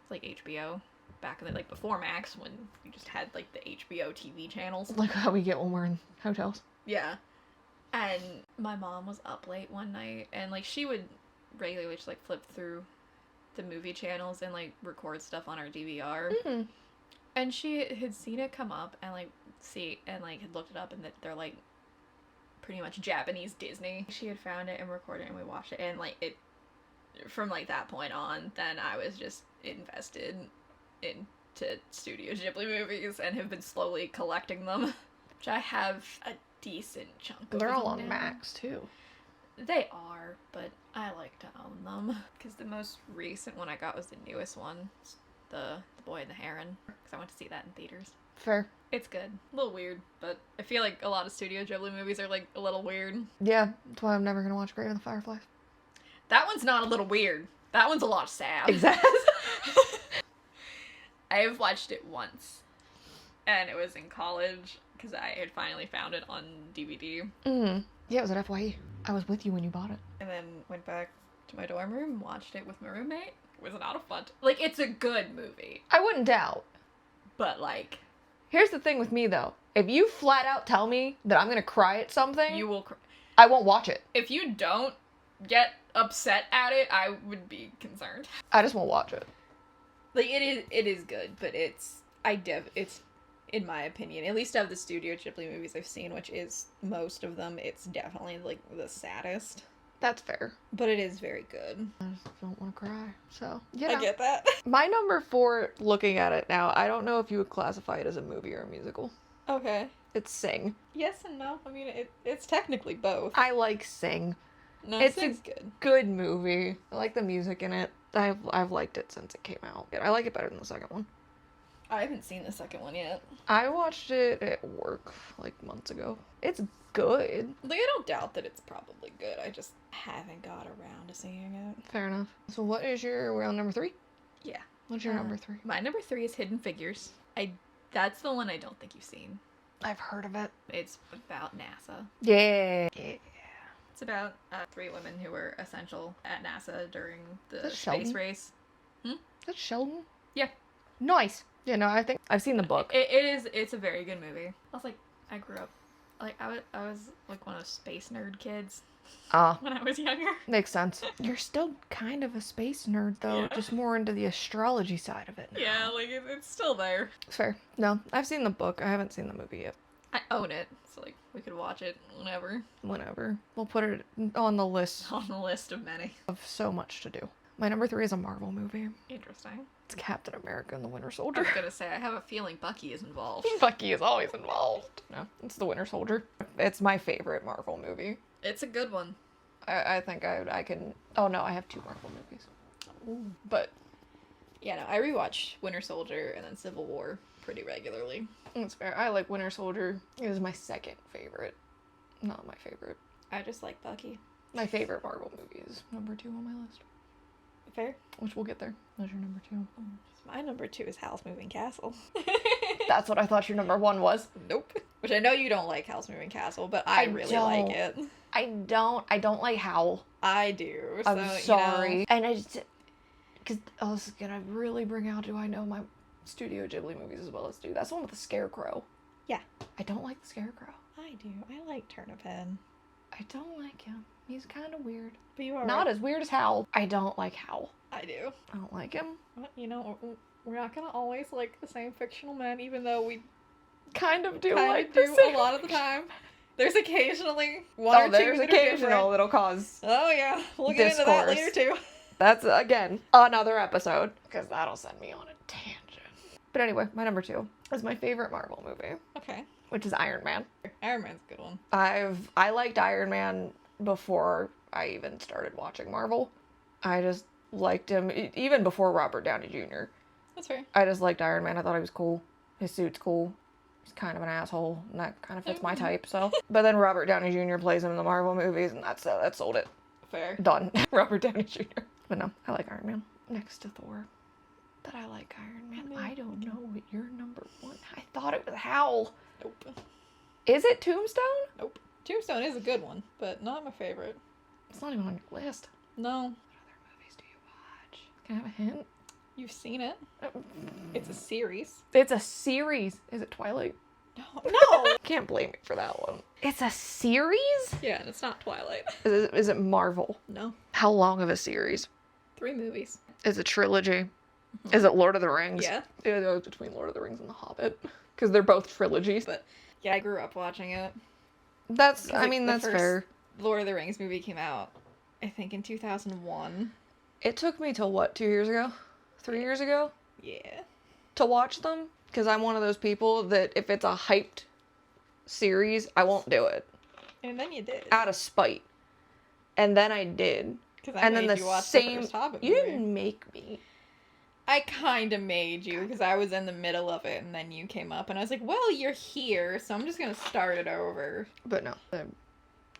like, HBO back in the, like, before Max, when you just had, like, the HBO TV channels. Like how we get when we're in hotels. Yeah. And my mom was up late one night, and, like, she would regularly just, like, flip through the movie channels and, like, record stuff on our DVR. Mm-hmm. And she had seen it come up and, like, had looked it up, and that they're, like, pretty much Japanese Disney. She had found it and recorded it, and we watched it, and, like, it, from, like, that point on, then I was just invested into Studio Ghibli movies and have been slowly collecting them, which I have a decent chunk of. They're all them on now. Max, too. They are, but I like to own them. Because the most recent one I got was the newest one, the Boy and the Heron, because I went to see that in theaters. Fair. It's good. A little weird, but I feel like a lot of Studio Ghibli movies are, like, a little weird. Yeah, that's why I'm never going to watch Grave of the Fireflies. That one's not a little weird. That one's a lot sad. Exactly. I have watched it once, and it was in college, because I had finally found it on DVD. Mm-hmm. Yeah, it was at FYE. I was with you when you bought it. And then went back to my dorm room, watched it with my roommate. It was not a fun like, it's a good movie. I wouldn't doubt. But, like... Here's the thing with me, though. If you flat out tell me that I'm gonna cry at something... You will I won't watch it. If you don't get upset at it, I would be concerned. I just won't watch it. Like, it is good, but it's, in my opinion, at least of the Studio Ghibli movies I've seen, which is most of them, it's definitely, like, the saddest. That's fair. But it is very good. I just don't want to cry, so, you know. I get that. My number 4, looking at it now, I don't know if you would classify it as a movie or a musical. Okay. It's Sing. Yes and no. I mean, it's technically both. I like Sing. No, It's Sing's good. Good movie. I like the music in it. I've liked it since it came out. I like it better than the second one. I haven't seen the second one yet. I watched it at work, like, months ago. It's good. Like, I don't doubt that it's probably good. I just haven't got around to seeing it. Fair enough. So we're on number 3? Yeah. What's your number 3? My number 3 is Hidden Figures. That's the one I don't think you've seen. I've heard of it. It's about NASA. Yeah. It's about 3 women who were essential at NASA during the Is that space Sheldon? race. That's Sheldon? Yeah. Nice. Yeah, no, I think I've seen the book. It's a very good movie. I was like, I grew up, like, I was like one of those space nerd kids when I was younger. Makes sense. You're still kind of a space nerd, though, Yeah. just more into the astrology side of it now. Yeah, like, it's still there. It's fair. No, I've seen the book. I haven't seen the movie yet. I own it, so, like, we could watch it whenever. Whenever. We'll put it on the list On the list of many. of so much to do. My number 3 is a Marvel movie. Interesting. It's Captain America and the Winter I Soldier. was gonna say, I have a feeling Bucky is involved. Bucky is always involved. No, it's the Winter Soldier. It's my favorite Marvel movie. It's a good one. I think I can... Oh, no, I have 2 Marvel movies. Ooh. But Yeah, no, I rewatch Winter Soldier and then Civil War pretty regularly. it's fair. I like Winter Soldier. It is my second favorite. Not my favorite. I just like Bucky. My favorite Marvel movie is number 2 on my list. Fair. Which we'll get there. What's your number 2? My number 2 is Howl's Moving Castle. That's what I thought your number 1 was. Nope. Which I know you don't like Howl's Moving Castle, but I really like it. I don't like Howl. I do. I'm sorry. You know, And I just... Because I was gonna really bring out, do I know my Studio Ghibli movies as well as do? That's the one with the Scarecrow. Yeah. I don't like the Scarecrow. I do. I like Turniphead. I don't like him. He's kind of weird. But you are Not right. as weird as Howl. I don't like Howl. I do. I don't like him. Well, you know, we're not gonna always like the same fictional men, even though we Kind of do kind like of the do same a lot of the time. There's occasionally one or two there's that are different. occasional that'll cause... Oh yeah, we'll get into that later Discourse. too. That's, again, another episode. Because that'll send me on a tangent. But anyway, my number 2 is my favorite Marvel movie. Okay, Which is Iron Man. Iron Man's a good one. I liked Iron Man before I even started watching Marvel. I just liked him, even before Robert Downey Jr. That's fair. I just liked Iron Man. I thought he was cool. His suit's cool. He's kind of an asshole, and that kind of fits my type, so. But then Robert Downey Jr. plays him in the Marvel movies, and that sold it. Fair. Done. Robert Downey Jr. But no, I like Iron Man. Next to Thor. But I like Iron Man. I don't know what your number 1... I thought it was Howl. Nope. Is it Tombstone? Nope. Tombstone is a good one, but not my favorite. It's not even on your list. No. What other movies do you watch? Can I have a hint? You've seen it. It's a series. It's a series. Is it Twilight? No. Can't blame me for that one. It's a series? Yeah, and it's not Twilight. Is it Marvel? No. How long of a series? 3 movies. Is it trilogy? Is it Lord of the Rings? Yeah. Yeah, it was between Lord of the Rings and The Hobbit. Because they're both trilogies. But yeah, I grew up watching it. That's, 'Cause, I like, mean, the that's first fair. Lord of the Rings movie came out, I think, in 2001. It took me till what, 2 years ago? 3 years ago? Yeah. To watch them? Because I'm one of those people that if it's a hyped series, I won't do it. And then you did. Out of spite. And then I did. Because I And made then the you watch same... the first Hobbit You movie. didn't make me. I kind of made you, because I was in the middle of it, and then you came up, and I was like, well, you're here, so I'm just going to start it over. But no. I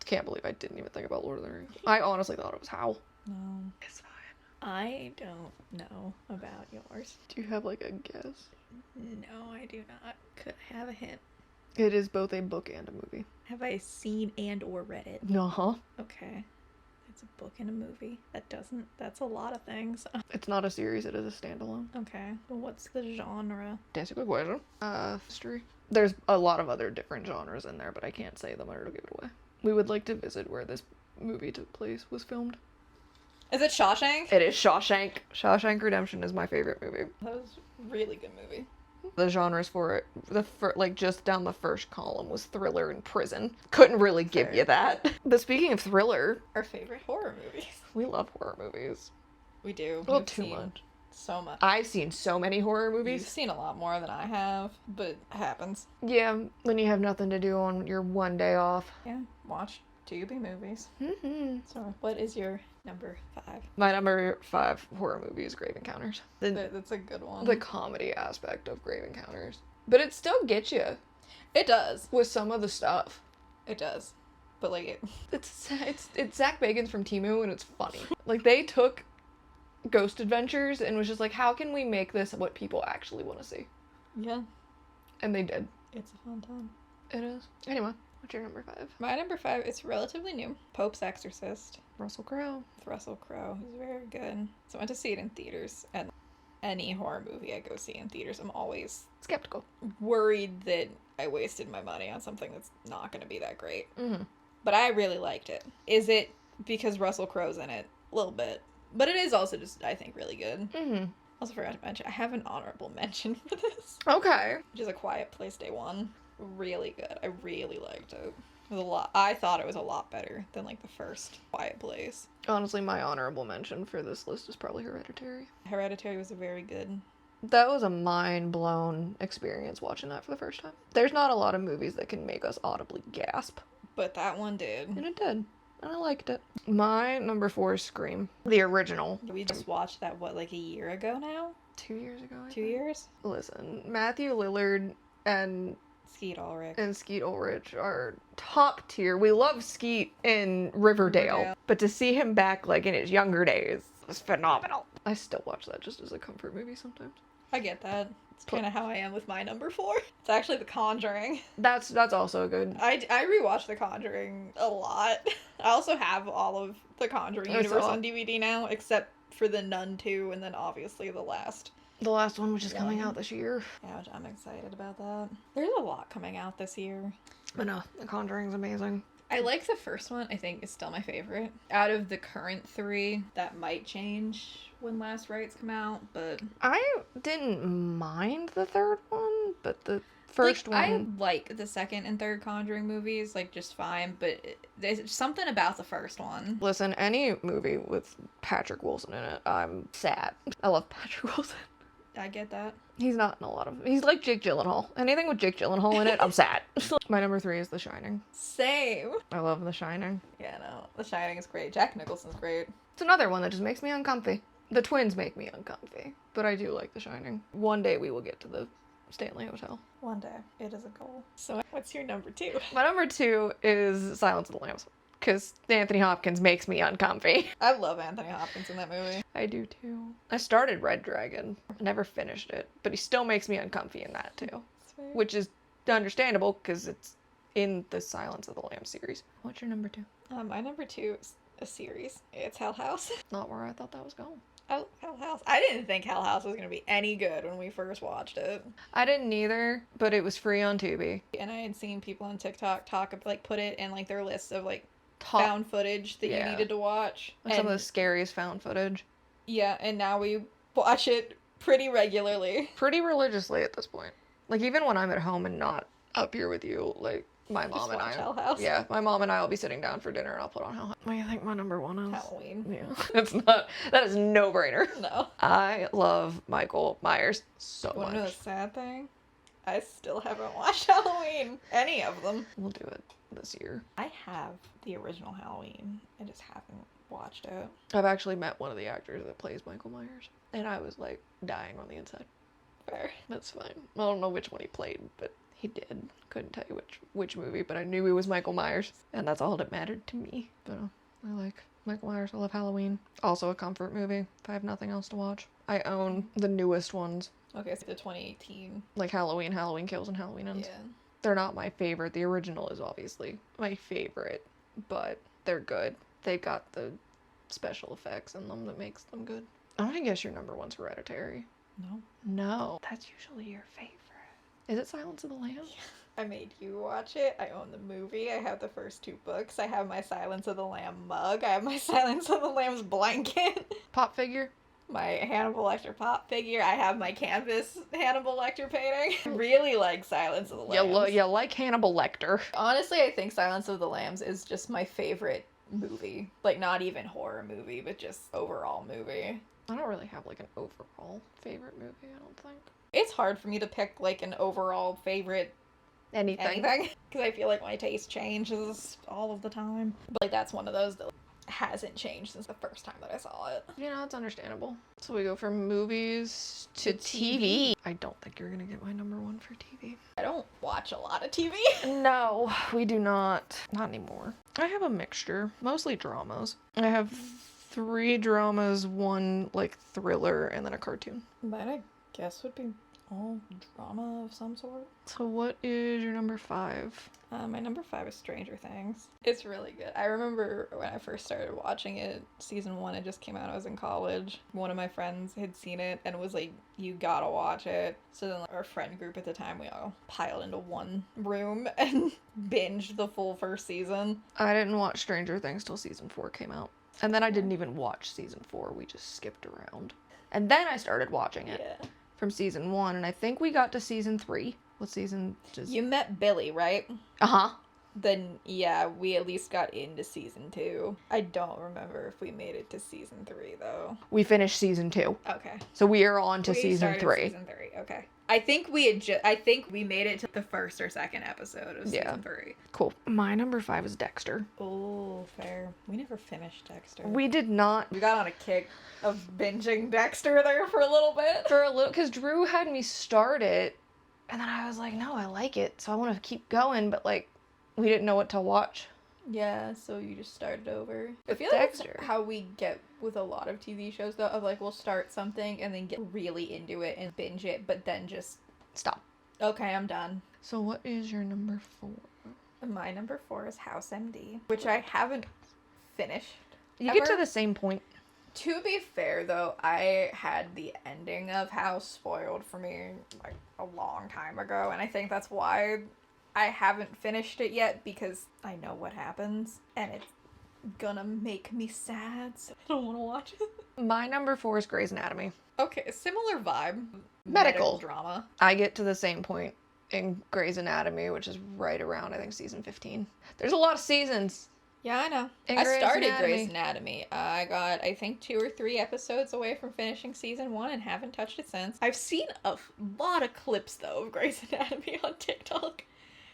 can't believe I didn't even think about Lord of the Rings. I honestly thought it was Howl. No. It's fine. I don't know about yours. Do you have, like, a guess? No, I do not. Could I have a hint? It is both a book and a movie. Have I seen and or read it? Uh-huh. Okay. It's a book and a movie. That's a lot of things. It's not a series, it is a standalone. Okay. Well, what's the genre? That's a good question. History. There's a lot of other different genres in there, but I can't say them or it'll give it away. We would like to visit where this movie took place, was filmed. Is it Shawshank? It is Shawshank. Shawshank Redemption is my favorite movie. That was a really good movie. The genres for it, like just down the first column was thriller and prison. Couldn't really give you that. But speaking of thriller, Our favorite horror movies. we love horror movies. We do. Well, We've too seen much. So much. I've seen so many horror You've movies. seen a lot more than I have, but it happens. Yeah, when you have nothing to do on your one day off. Yeah, watch Tubi movies. Mm-hmm. So, what is your number 5? My number 5 horror movie is Grave Encounters. That's a good one. The comedy aspect of Grave Encounters. But it still gets you It does. with some of the stuff. It does. But, like, It's Zach Bagans from Temu, and it's funny. Like, they took Ghost Adventures and was just like, how can we make this what people actually want to see? yeah, And they did. it's a fun time. It is. Anyway, what's your number 5? My number 5 is relatively new. Pope's Exorcist Russell Crowe. with Russell Crowe. He's very good. So I went to see it in theaters, and any horror movie I go see in theaters, I'm always Skeptical. worried that I wasted my money on something that's not going to be that great. Mm-hmm. But I really liked it. Is it because Russell Crowe's in it? A little bit. But it is also just, I think, really good. Mm-hmm. Also forgot to mention, I have an honorable mention for this. Okay. Which is A Quiet Place Day 1. Really good. I really liked it. It was a lot. I thought it was a lot better than, like, the first Quiet Place. Honestly, my honorable mention for this list is probably Hereditary. Hereditary was very good. That was a mind-blown experience watching that for the first time. There's not a lot of movies that can make us audibly gasp. But that one did. And it did. And I liked it. My number 4 is Scream. The original. We just watched that, what, like a year ago now? 2 years ago, I 2 think. years? Listen, Matthew Lillard and Skeet Ulrich. Skeet Ulrich are top tier. We love Skeet in Riverdale, but to see him back like in his younger days was phenomenal. I still watch that just as a comfort movie sometimes. I get that. It's kind of how I am with my number 4. It's actually The Conjuring. That's also good. I rewatch The Conjuring a lot. I also have all of The Conjuring universe on DVD now, except for The Nun 2, and then obviously the last. The last one, which is coming out this year. Yeah, which I'm excited about that. There's a lot coming out this year. But no, The Conjuring's amazing. I like the first one. I think is still my favorite. Out of the current 3, that might change when Last Rites come out, but I didn't mind the third one, but the first one... I like the second and third Conjuring movies, like, just fine, but there's something about the first one. Listen, any movie with Patrick Wilson in it, I'm sad. I love Patrick Wilson. I get that. He's not in a lot of... He's like Jake Gyllenhaal. Anything with Jake Gyllenhaal in it, I'm sad. My number 3 is The Shining. Same. I love The Shining. Yeah, no. The Shining is great. Jack Nicholson's great. It's another one that just makes me uncomfy. The twins make me uncomfy, but I do like The Shining. One day we will get to the Stanley Hotel. One day. It is a goal. So what's your number 2? My number 2 is Silence of the Lambs, because Anthony Hopkins makes me uncomfy. I love Anthony Hopkins in that movie. I do too. I started Red Dragon. I never finished it, but he still makes me uncomfy in that too. Sweet. Which is understandable because it's in the Silence of the Lambs series. What's your number 2? My number 2 is a series. It's Hell House. Not where I thought that was going. Oh, Hell House. I didn't think Hell House was going to be any good when we first watched it. I didn't either, but it was free on Tubi. And I had seen people on TikTok put it in, like, their lists of, like, Top, found footage that you needed to watch. like some of the scariest found footage. Yeah, and now we watch it pretty regularly. Pretty religiously at this point. Like, even when I'm at home and not up here with you, like, my mom and watch I... Hell House. Yeah, my mom and I will be sitting down for dinner and I'll put on Hell House. What do you think my number 1 is? Halloween. Yeah, it's not... That is no brainer. No. I love Michael Myers so You want to know the much. sad thing? I still haven't watched Halloween. Any of them. We'll do it this year. I have the original Halloween. I just haven't watched it. I've actually met one of the actors that plays Michael Myers, and I was, like, dying on the inside. Fair. That's fine. I don't know which one he played, but he did. Couldn't tell you which movie, but I knew he was Michael Myers, and that's all that mattered to me. But I like Michael Myers. I love Halloween. Also a comfort movie if I have nothing else to watch. I own the newest ones, Okay, so the 2018. like Halloween, Halloween Kills, and Halloween Ends. Yeah. They're not my favorite. The original is obviously my favorite, but they're good. They got the special effects in them that makes them good. I'm gonna guess your number one's Hereditary. No. No. That's usually your favorite. Is it Silence of the Lambs? I made you watch it. I own the movie. I have the first 2 books. I have my Silence of the Lamb mug. I have my Silence of the Lamb's blanket. Pop figure? My Hannibal Lecter pop figure. I have my canvas Hannibal Lecter painting. I really like Silence of the Lambs. You like Hannibal Lecter. Honestly, I think Silence of the Lambs is just my favorite movie. Like, not even horror movie, but just overall movie. I don't really have, like, an overall favorite movie, I don't think. It's hard for me to pick, like, an overall favorite Anything. because I feel like my taste changes all of the time. But, like, that's one of those that hasn't changed since the first time that I saw it. You know, it's understandable. So we go from movies to TV. I don't think you're gonna get my number one for TV. I don't watch a lot of TV. No, we do not. Not anymore. I have a mixture. Mostly dramas. I have 3 dramas, 1, like, thriller, and then a cartoon. Mine, I guess, would be all drama of some sort. So what is your number 5? My number 5 is Stranger Things. It's really good. I remember when I first started watching it, season 1, it just came out. I was in college. One of my friends had seen it and was like, you gotta watch it. So then, like, our friend group at the time, we all piled into one room and binged the full first season. I didn't watch Stranger Things till season 4 came out. And then I didn't even watch season 4. We just skipped around. And then I started watching it. Yeah. From season 1, and I think we got to season 3. What season? You met Billy, right? Uh-huh. Then, yeah, we at least got into season 2. I don't remember if we made it to season 3, though. We finished season 2. Okay. So we are on to We season started 3. Season 3, okay. I think we made it to the first or second episode of season 3. Cool. My number 5 is Dexter. Oh, fair. We never finished Dexter. We did not. We got on a kick of binging Dexter there for a little bit. For a little, because Drew had me start it, and then I was like, no, I like it, so I want to keep going, but, like, we didn't know what to watch. Yeah, so you just started over. I feel Dexter. like that's how we get with a lot of TV shows, though, of, like, we'll start something and then get really into it and binge it, but then just... Stop. Okay, I'm done. So what is your number 4? My number 4 is House MD, which I haven't finished. You ever. get to the same point. To be fair, though, I had the ending of House spoiled for me, like, a long time ago, and I think that's why I haven't finished it yet, because I know what happens, and it's gonna make me sad, so I don't want to watch it. My number 4 is Grey's Anatomy. Okay, similar vibe. Medical drama. I get to the same point in Grey's Anatomy, which is right around, I think, season 15. There's a lot of seasons. Yeah, I know. In I Grey's started Anatomy. Grey's Anatomy. I got, I think, 2 or 3 episodes away from finishing season 1 and haven't touched it since. I've seen a lot of clips, though, of Grey's Anatomy on TikTok.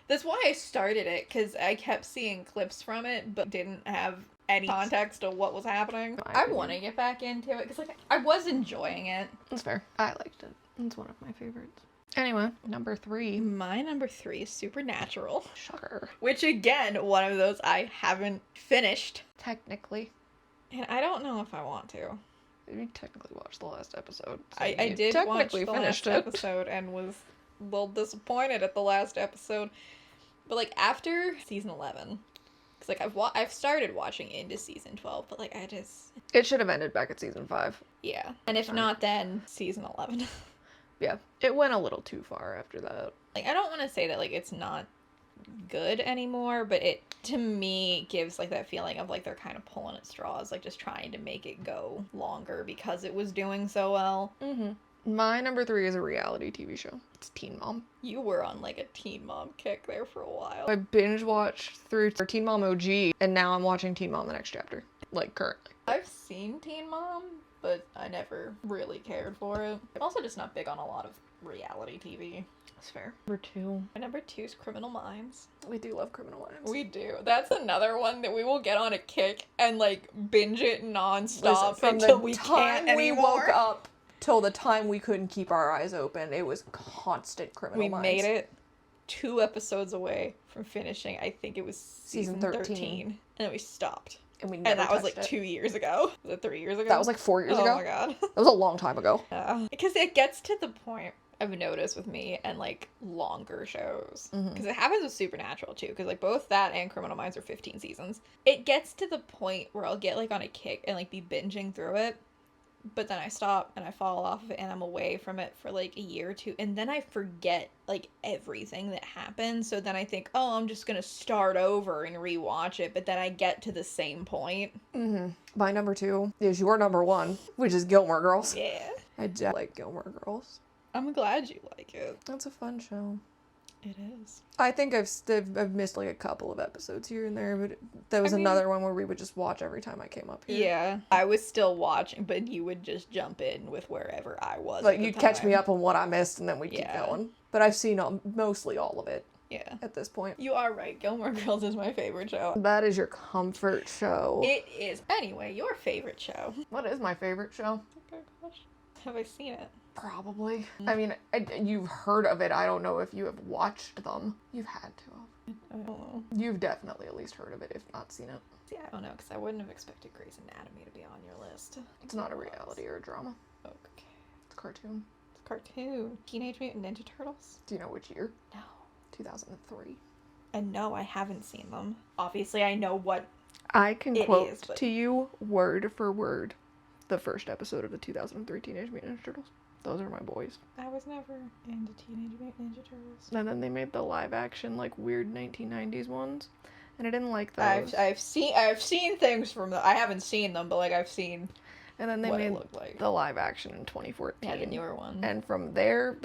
That's why I started it, because I kept seeing clips from it, but didn't have any context of what was happening. I want to get back into it, because, like, I was enjoying it. That's fair. I liked it. It's one of my favorites. Anyway, number 3. My number 3 is Supernatural. Shocker. Which, again, one of those I haven't finished. Technically. And I don't know if I want to. You technically watched the last episode. So I you did watch technically the finished last it. episode and was a little disappointed at the last episode. But, like, after season 11, because, like, I've started watching into season 12, but, like, I just... It should have ended back at season 5. Yeah. And if not, then season 11. Yeah. It went a little too far after that. Like, I don't want to say that, like, it's not good anymore, but it, to me, gives, like, that feeling of, like, they're kind of pulling at straws, like, just trying to make it go longer because it was doing so well. Mm-hmm. My number 3 is a reality TV show. It's Teen Mom. You were on, like, a Teen Mom kick there for a while. I binge watched through Teen Mom OG, and now I'm watching Teen Mom the next chapter. Like, currently. I've seen Teen Mom, but I never really cared for it. I'm also just not big on a lot of reality TV. That's fair. Number 2. My number 2 is Criminal Minds. We do love Criminal Minds. We do. That's another one that we will get on a kick and, like, binge it nonstop From until the we time can't we anymore. woke up till the time we couldn't keep our eyes open, it was constant Criminal We Minds. made it 2 episodes away from finishing. I think it was season 13. And then we stopped. And we never And that was touched like it. 2 years ago. Was it 3 years ago? That was like 4 years oh ago. Oh my god. That was a long time ago. Yeah. Because it gets to the point I've noticed with me and like longer shows, Mhm. because it happens with Supernatural too, because like both that and Criminal Minds are 15 seasons. It gets to the point where I'll get like on a kick and like be binging through it, but then I stop and I fall off of it and I'm away from it for like a year or two, and then I forget like everything that happened. So then I think, oh, I'm just gonna start over and rewatch it, but then I get to the same point. My number 2 is your number 1, which is Gilmore Girls. Yeah. I do like Gilmore Girls. I'm glad you like it. That's a fun show. It is. I think I've missed like a couple of episodes here and there, but there was another one where we would just watch every time I came up here. Yeah, I was still watching, but you would just jump in with wherever I was. Like you'd catch me up on what I missed, and then we'd keep Yeah. going. But I've seen mostly all of it. Yeah. At this point. You are right. Gilmore Girls is my favorite show. That is your comfort show. It is. Anyway, your favorite show. What is my favorite show? Good question. Have I seen it? Probably. I mean, you've heard of it. I don't know if you have watched them. You've had to have. I don't know. You've definitely at least heard of it, if not seen it. See, I don't know, because I wouldn't have expected Grey's Anatomy to be on your list. It's not a reality or a drama. Okay. It's a cartoon. It's a cartoon. Teenage Mutant Ninja Turtles? Do you know which year? No. 2003. And no, I haven't seen them. Obviously, I know what I can it quote is, but... to you word for word the first episode of the 2003 Teenage Mutant Ninja Turtles. Those are my boys. I was never into Teenage Mutant Ninja Turtles. And then they made the live action like weird 1990s ones, and I didn't like those. I've seen things from I haven't seen them, but like I've seen and then they what it made looked like. the live action in 2014. Yeah, the newer one. And from there,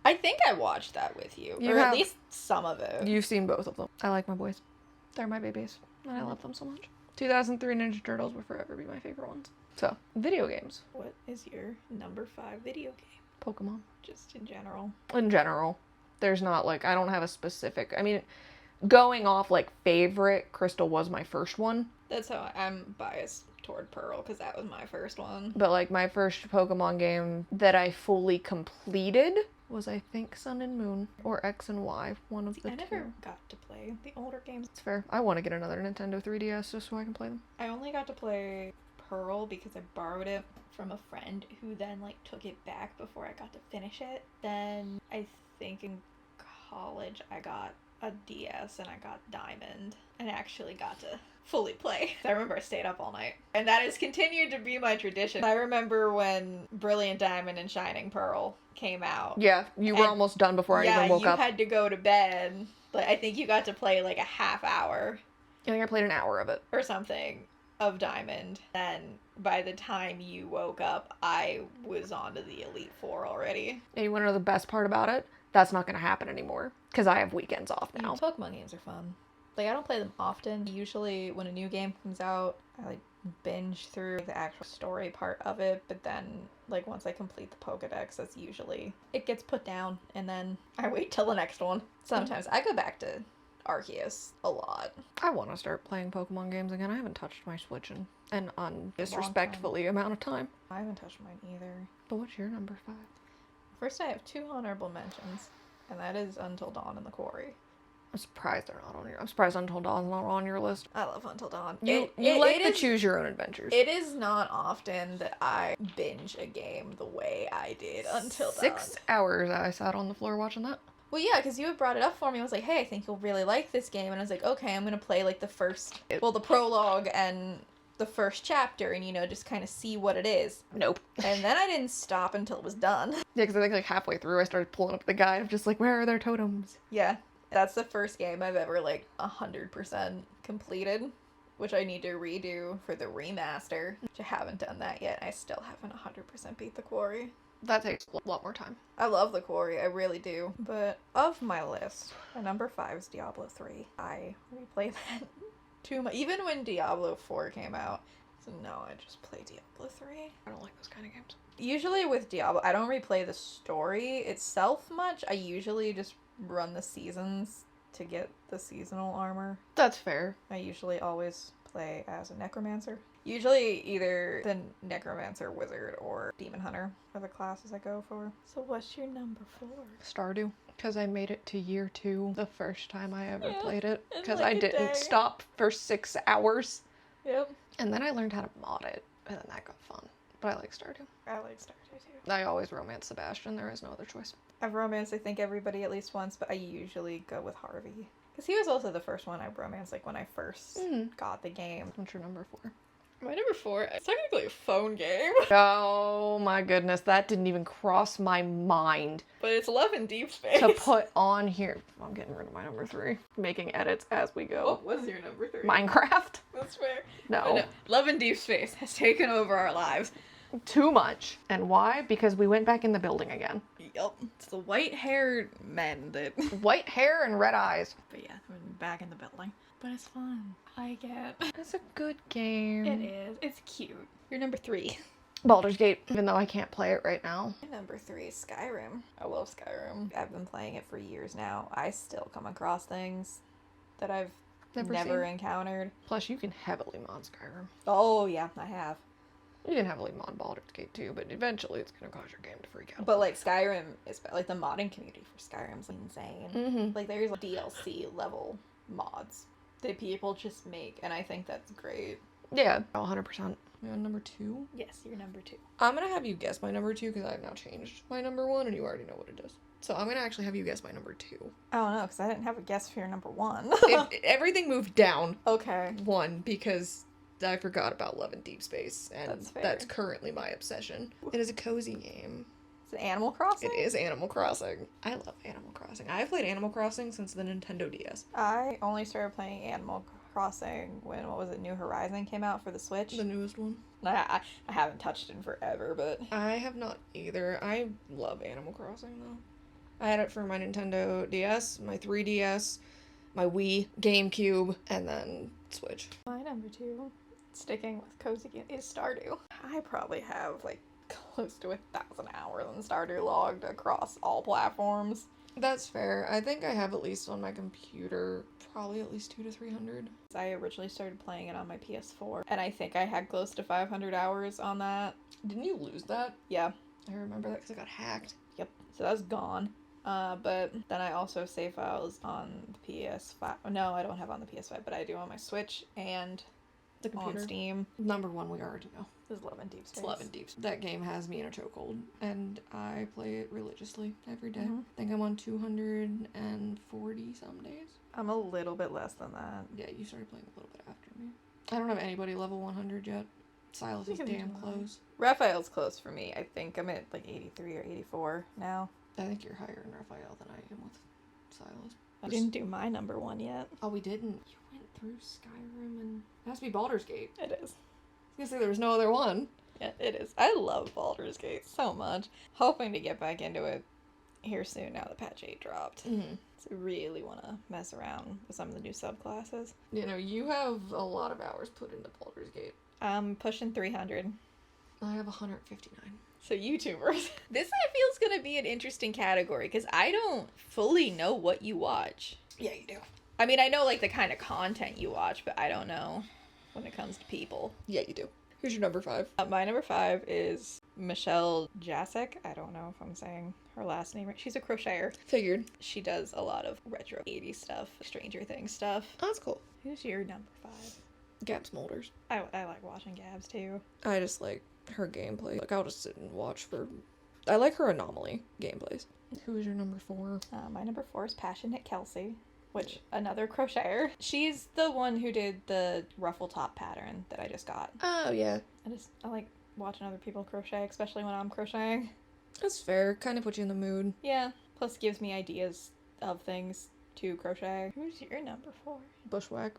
I think I watched that with you. You or have. at least some of it. You've seen both of them. I like my boys. They're my babies, and I love them so much. 2003 Ninja Turtles will forever be my favorite ones. So, video games. What is your number 5 video game? Pokemon. Just in general. In general. There's not, like, I don't have a specific... I mean, going off, like, favorite, Crystal was my first one. That's how I'm biased toward Pearl, because that was my first one. But, like, my first Pokemon game that I fully completed was, I think, Sun and Moon. Or X and Y. One of the two. I never got to play the older games. It's fair. I want to get another Nintendo 3DS just so I can play them. I only got to play Pearl because I borrowed it from a friend who then like took it back before I got to finish it. Then I think in college I got a DS and I got Diamond and actually got to fully play. I remember I stayed up all night, and that has continued to be my tradition. I remember when Brilliant Diamond and Shining Pearl came out. Yeah, you were almost done before I even woke up. Yeah, you had to go to bed. Like, I think you got to play like a half hour. I think I played an hour of it. Or something of Diamond. Then by the time you woke up, I was on to the Elite Four already. And you want to know the best part about it? That's not going to happen anymore. Because I have weekends off now. Pokemon games are fun. Like, I don't play them often. Usually when a new game comes out, I like binge through the actual story part of it, but then like once I complete the Pokedex, that's usually it gets put down and then I wait till the next one. Sometimes I go back to Arceus a lot. I want to start playing Pokemon games again. I haven't touched my Switch in an disrespectfully amount of time. I haven't touched mine either. But what's your number 5? First, I have 2 honorable mentions, and that is Until Dawn and The Quarry. I'm surprised they're not on your. I'm surprised Until Dawn's not on your list. I love Until Dawn. You like the choose your own adventures. It is not often that I binge a game the way I did Until Dawn. 6 hours I sat on the floor watching that. Well, yeah, because you had brought it up for me. I was like, hey, I think you'll really like this game. And I was like, okay, I'm going to play like the prologue and the first chapter and, you know, just kind of see what it is. Nope. And then I didn't stop until it was done. Yeah, because I think like halfway through I started pulling up the guide of just like, where are their totems? Yeah. That's the first game I've ever, like, 100% completed, which I need to redo for the remaster, which I haven't done that yet. I still haven't 100% beat The Quarry. That takes a lot more time. I love The Quarry, I really do. But of my list, my number 5 is Diablo 3. I replay that too much. Even when Diablo 4 came out, so no, I just play Diablo 3. I don't like those kind of games. Usually with Diablo, I don't replay the story itself much. I usually just run the seasons to get the seasonal armor. That's fair. I usually always play as a necromancer. Usually either the necromancer, wizard, or demon hunter are the classes I go for. So what's your number 4? Stardew. Because I made it to year 2 the first time I ever played it. in Because like I a didn't day. stop for 6 hours. Yep. And then I learned how to mod it. And then that got fun. But I like Stardew. I like Stardew too. I always romance Sebastian. There is no other choice. I've romanced, I think, everybody at least once, but I usually go with Harvey. Because he was also the first one I romanced, like, when I first got the game. What's your number 4? My number 4 is technically a phone game. Oh my goodness, that didn't even cross my mind. But it's Love in Deep Space. To put on here. I'm getting rid of my number 3. Making edits as we go. What was your number 3? Minecraft? That's fair. No. Love in Deep Space has taken over our lives. Too much. And why? Because we went back in the building again. Yup. It's the white-haired men that... White hair and red eyes. But yeah, we're back in the building. But it's fun. I like it. It's a good game. It is. It's cute. Your number 3. Baldur's Gate, even though I can't play it right now. My number 3 is Skyrim. I love Skyrim. I've been playing it for years now. I still come across things that I've never encountered. Plus, you can heavily mod Skyrim. Oh, yeah, I have. You can heavily mod Baldur's Gate too, but eventually it's going to cause your game to freak out. But, like, Skyrim is, like, the modding community for Skyrim's insane. Mm-hmm. Like, there's DLC level mods that people just make, and I think that's great. Yeah, 100%. You're on number 2? Yes, you're number 2. I'm going to have you guess my number 2 because I've now changed my number 1 and you already know what it is. So I'm going to actually have you guess my number 2. I don't know, because I didn't have a guess for your number 1. Everything moved down Okay. 1 because I forgot about Love in Deep Space, and That's fair. that's currently my obsession. It is a cozy game. Is it Animal Crossing? It is Animal Crossing. I love Animal Crossing. I've played Animal Crossing since the Nintendo DS. I only started playing Animal Crossing when, what was it, New Horizon came out for the Switch. The newest one. I haven't touched it in forever, but... I have not either. I love Animal Crossing, though. I had it for my Nintendo DS, my 3DS, my Wii, GameCube, and then Switch. My number 2, sticking with cozy game, is Stardew. I probably have, like, close to 1,000 hours in Stardew logged across all platforms. That's fair. I think I have at least on my computer, probably at least 200 to 300. I originally started playing it on my PS4, and I think I had close to 500 hours on that. Didn't you lose that? Yeah. I remember that because I got hacked. Yep. So that's gone. But then I also have save files on the PS5. No, I don't have on the PS5, but I do on my Switch and The computer. on Steam. Number 1, we already know. This is Love in Deep Space. It's Love in Deep Space. That game has me in a chokehold, and I play it religiously every day. Mhm. I think I'm on 240 some days. I'm a little bit less than that. Yeah, you started playing a little bit after me. I don't have anybody level 100 yet. Silas is damn close. Raphael's close for me. I think I'm at like 83 or 84 now. I think you're higher in Raphael than I am with Silas. I didn't do my number 1 yet. Oh, we didn't. You went through Skyrim and... It has to be Baldur's Gate. It is. I was gonna say there was no other one. Yeah, it is. I love Baldur's Gate so much. Hoping to get back into it here soon now that patch 8 dropped. Mm-hmm. So really want to mess around with some of the new subclasses. You know, you have a lot of hours put into Baldur's Gate. I'm pushing 300. I have 159. So YouTubers. This I feel is going to be an interesting category because I don't fully know what you watch. Yeah, you do. I mean, I know like the kind of content you watch, but I don't know when it comes to people. Yeah, you do. Who's your number 5? My number 5 is Michelle Jasek. I don't know if I'm saying her last name right. She's a crocheter. Figured. She does a lot of retro 80s stuff, Stranger Things stuff. Oh, that's cool. Who's your number 5? Gab Smolders. I like watching Gabs too. I just like her gameplay. Like, I'll just sit and watch for... I like her anomaly gameplays. Who is your number 4? My number 4 is Passionate Kelsey, which another crocheter. She's the one who did the ruffle top pattern that I just got. Oh, yeah. I like watching other people crochet, especially when I'm crocheting. That's fair. Kind of puts you in the mood. Yeah. Plus gives me ideas of things to crochet. Who's your number 4? Bushwhack.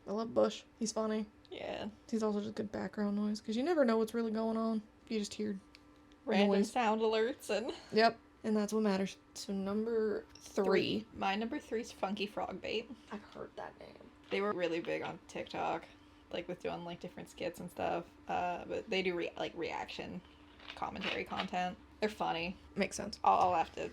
I love Bush. He's funny. Yeah. He's also just good background noise, because you never know what's really going on. You just hear Random noise. sound alerts and... Yep. And that's what matters. So number 3. My number 3 is Funky Frog Bait. I've heard that name. They were really big on TikTok, like with doing like different skits and stuff. But they do reaction commentary content. They're funny. Makes sense. I'll have to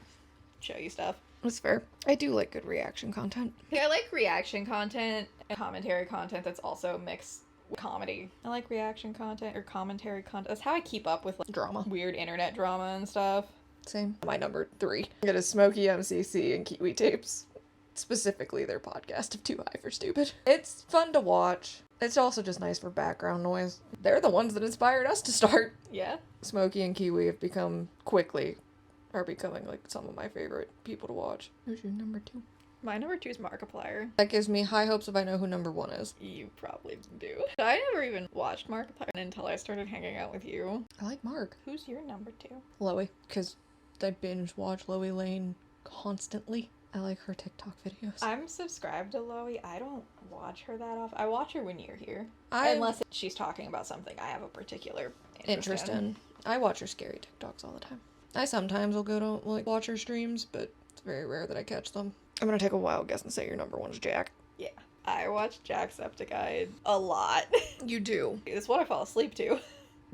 show you stuff. That's fair. I do like good reaction content. Yeah, I like reaction content and commentary content that's also mixed with comedy. I like reaction content or commentary content. That's how I keep up with like Drama. weird internet drama and stuff. Same. My number 3. It is Smokey MCC and Kiwi Tapes. Specifically their podcast of Too High for Stupid. It's fun to watch. It's also just nice for background noise. They're the ones that inspired us to start. Yeah. Smokey and Kiwi have are becoming like some of my favorite people to watch. Who's your number 2? My number 2 is Markiplier. That gives me high hopes if I know who number 1 is. You probably do. I never even watched Markiplier until I started hanging out with you. I like Mark. Who's your number 2? Loey, because I binge watch Loey Lane constantly. I like her TikTok videos. I'm subscribed to Loey. I don't watch her that often. I watch her when you're here. Unless she's talking about something I have a particular interest in. I watch her scary TikToks all the time. I sometimes will go to like watch her streams, but it's very rare that I catch them. I'm gonna take a wild guess and say your number 1 is Jack. Yeah. I watch Jacksepticeye a lot. You do. It's what I fall asleep to.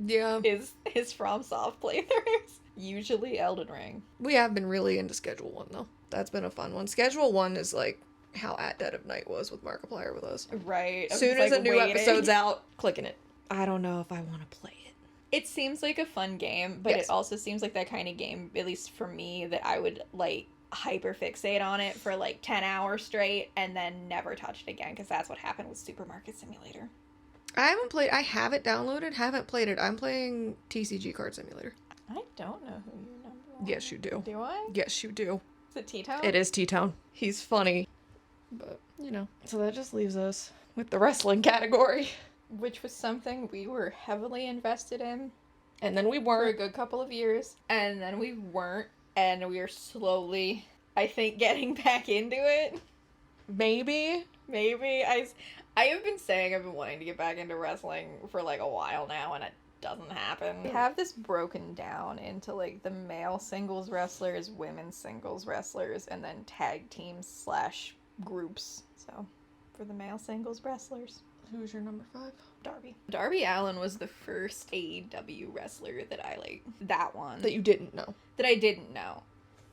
Yeah. Is his FromSoft playthroughs. Usually Elden Ring. We have been really into Schedule 1 though. That's been a fun one. Schedule 1 is like how At Dead of Night was with Markiplier with us. Right. Soon as a new episode's out, clicking it. I don't know if I want to play it. It seems like a fun game, but Yes. it also seems like that kind of game, at least for me, that I would like hyperfixate on it for like 10 hours straight and then never touch it again, because that's what happened with Supermarket Simulator. I have it downloaded, haven't played it. I'm playing TCG Card Simulator. I don't know who your number 1 Yes, you do. Do I? Yes, you do. Is it T-Tone? It is T-Tone. He's funny. But, So that just leaves us with the wrestling category. Which was something we were heavily invested in And then we for a weren't. good couple of years. And then we weren't. And we are slowly, I think, getting back into it. Maybe. Maybe. I have been saying I've been wanting to get back into wrestling for like a while now, and it doesn't happen. We have this broken down into like the male singles wrestlers, women's singles wrestlers, and then tag teams / groups. So, for the male singles wrestlers, Who's your number 5? Darby. Darby Allin was the first AEW wrestler that I like. That one. That you didn't know. That I didn't know.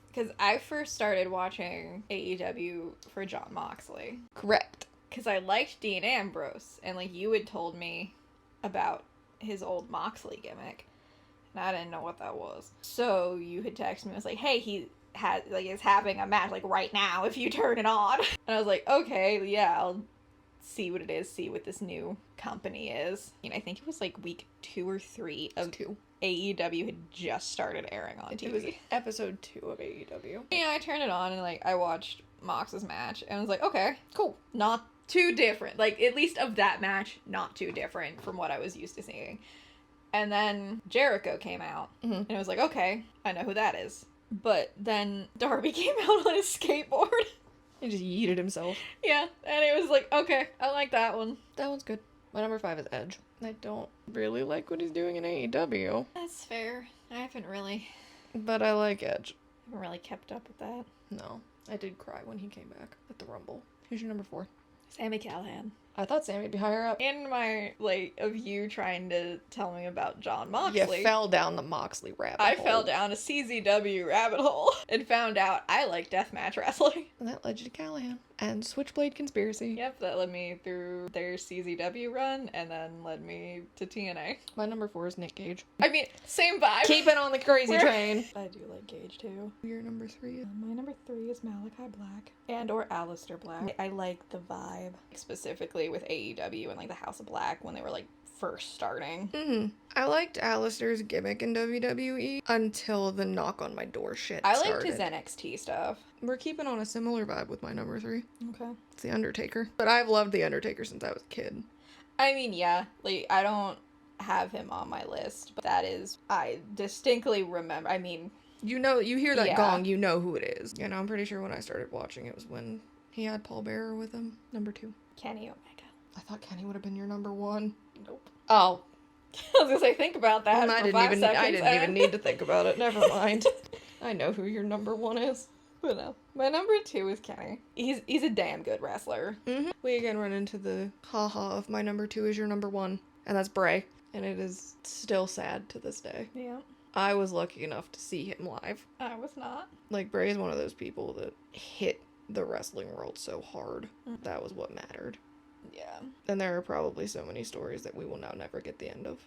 Because I first started watching AEW for Jon Moxley. Correct. Because I liked Dean Ambrose. And, like, you had told me about his old Moxley gimmick. And I didn't know what that was. So, you had texted me. I was like, hey, he is having a match, like, right now, if you turn it on. And I was like, okay, yeah, I'll see what it is, see what this new company is. I think it was, like, week 2 or 3 of 2. AEW had just started airing on TV. It was episode 2 of AEW. Yeah, I turned it on and, like, I watched Mox's match and I was like, okay, cool. Not too different. Like, at least of that match, not too different from what I was used to seeing. And then Jericho came out and I was like, okay, I know who that is. But then Darby came out on his skateboard. He just yeeted himself. Yeah, and it was like, okay, I like that one. That one's good. My number 5 is Edge. I don't really like what he's doing in AEW. That's fair. I haven't really But I like Edge. kept up with that. No. I did cry when he came back at the Rumble. Who's your number 4? Sammy Callahan. I thought Sammy'd be higher up. In my, of you trying to tell me about Jon Moxley. You fell down the Moxley rabbit hole. I fell down a CZW rabbit hole and found out I like deathmatch wrestling. And that led you to Callahan. And Switchblade Conspiracy. Yep, that led me through their CZW run and then led me to TNA. My number 4 is Nick Gage. I mean, same vibe. Keep it on the crazy train. I do like Gage too. Your number 3 is... My number 3 is Malachi Black. And or Aleister Black. I like the vibe. Specifically with AEW and, like, the House of Black when they were, like, first starting. I liked Alistair's gimmick in WWE until the knock on my door shit started. I liked his NXT stuff. We're keeping on a similar vibe with my number 3. Okay. It's The Undertaker. But I've loved The Undertaker since I was a kid. I mean, yeah. Like, I don't have him on my list, but that is... I distinctly remember... I mean... You hear that gong, you know who it is. And I'm pretty sure when I started watching, it was when he had Paul Bearer with him. Number 2. Kenny Omega. I thought Kenny would have been your number 1. Nope. Oh. I was gonna say, think about that. I didn't even need to think about it. Never mind. I know who your number 1 is. But no. My number 2 is Kenny. He's a damn good wrestler. We again run into the haha of my number 2 is your number 1. And that's Bray. And it is still sad to this day. Yeah. I was lucky enough to see him live. I was not. Like, Bray is one of those people that hit the wrestling world so hard. That was what mattered. Yeah. And there are probably so many stories that we will now never get the end of.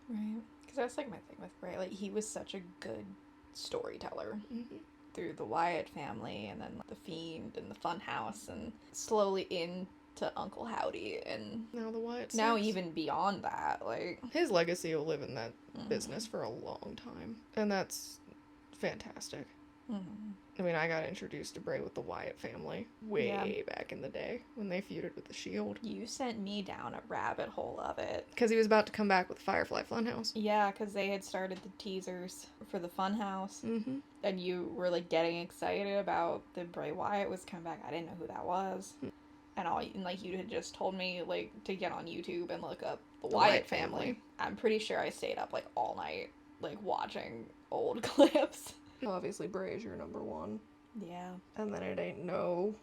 Right. Because that's, like, my thing with Bray. Like, he was such a good storyteller. Through the Wyatt family and then The Fiend and the Funhouse and slowly to Uncle Howdy, and Now the Wyatt now Six. even beyond that, like, His legacy will live in that business for a long time. And that's fantastic. I mean, I got introduced to Bray with the Wyatt family way back in the day when they feuded with the Shield. You sent me down a rabbit hole of it. Because he was about to come back with Firefly Funhouse. Yeah, because they had started the teasers for the Funhouse, Mm-hmm. and you were, like, getting excited about the Bray Wyatt was coming back. I didn't know who that was. And like, you had just told me, like, to get on YouTube and look up the Wyatt Wyatt family. family. I'm pretty sure I stayed up, like, all night, like, watching old clips. Obviously, Bray is your number one. Yeah. And then it ain't no.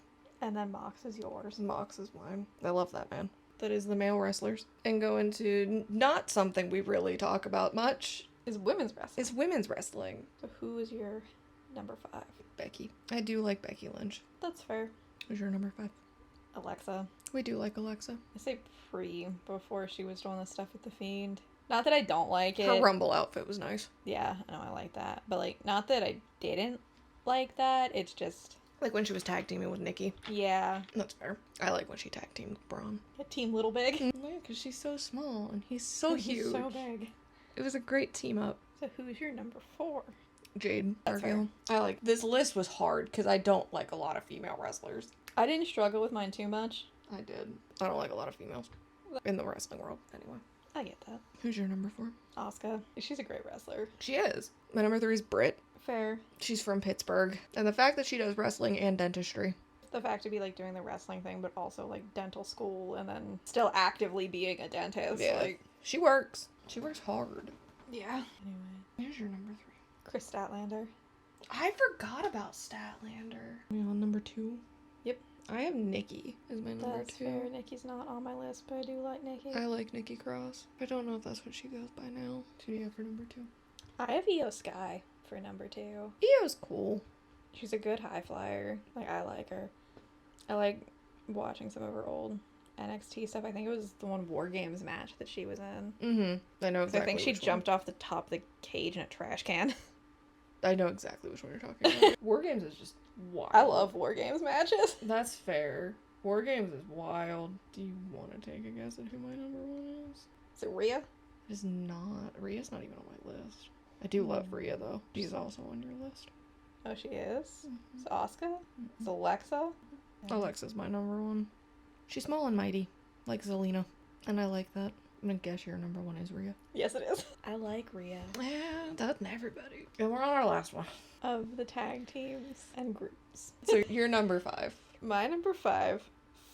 And then Mox is yours. Mox is mine. I love that man. That is the male wrestlers. And go into not something we really talk about much. Is women's wrestling. Is women's wrestling. So who is your number 5? Becky. I do like Becky Lynch. That's fair. Who's your number 5? Alexa. We do like Alexa. I say before she was doing the stuff with the Fiend. Not that I don't like it. Her Rumble outfit was nice. Yeah, I know, I like that. But, like, not that I didn't like that. It's just... Like when she was tag teaming with Nikki. Yeah. That's fair. I like when she tag teamed with Braun. Team Little Big. Yeah, because she's so small and he's so He's huge. so big. It was a great team up. So who's your number 4? Jade. That's Cargill. I like this list was hard because I don't like a lot of female wrestlers. I didn't struggle with mine too much. I did. I don't like a lot of females in the wrestling world. Anyway. I get that. Who's your number 4? Asuka. She's a great wrestler. She is. My number 3 is Britt. Fair. She's from Pittsburgh. And the fact that she does wrestling and dentistry. The fact to be, like, doing the wrestling thing, but also, like, dental school, and then still actively being a dentist. Yeah. Like, She works. She works hard. yeah. Anyway. Here's your number 3. Chris Statlander. I forgot about Statlander. Are you on number 2? Yep. I have Nikki as my number That's 2. fair. Nikki's not on my list, but I do like Nikki. I like Nikki Cross. I don't know if that's what she goes by now. Who do you have for number 2? I have Io Sky for number 2. Io's cool. She's a good high flyer. Like, I like her. I like watching some of her old NXT stuff. I think it was the one War Games match that she was in. Mm-hmm. I know exactly. I think she which jumped off the top of the cage in a trash can. one. I know exactly which one you're talking about. War Games is just wild. I love War Games matches. That's fair. War Games is wild. Do you want to take a guess at who my number 1 is? Is it Rhea? It is not. Rhea's not even on my list. I do love Rhea, though. She's also on your list. Oh, she is? Is it Asuka? Is it Alexa? Alexa's my number 1. She's small and mighty, like Zelina. And I like that. I'm gonna guess your number 1 is Rhea. Yes, it is. I like Rhea. Yeah, that's everybody. And we're on our last one. Of the tag teams and groups. So you're number 5. My number 5.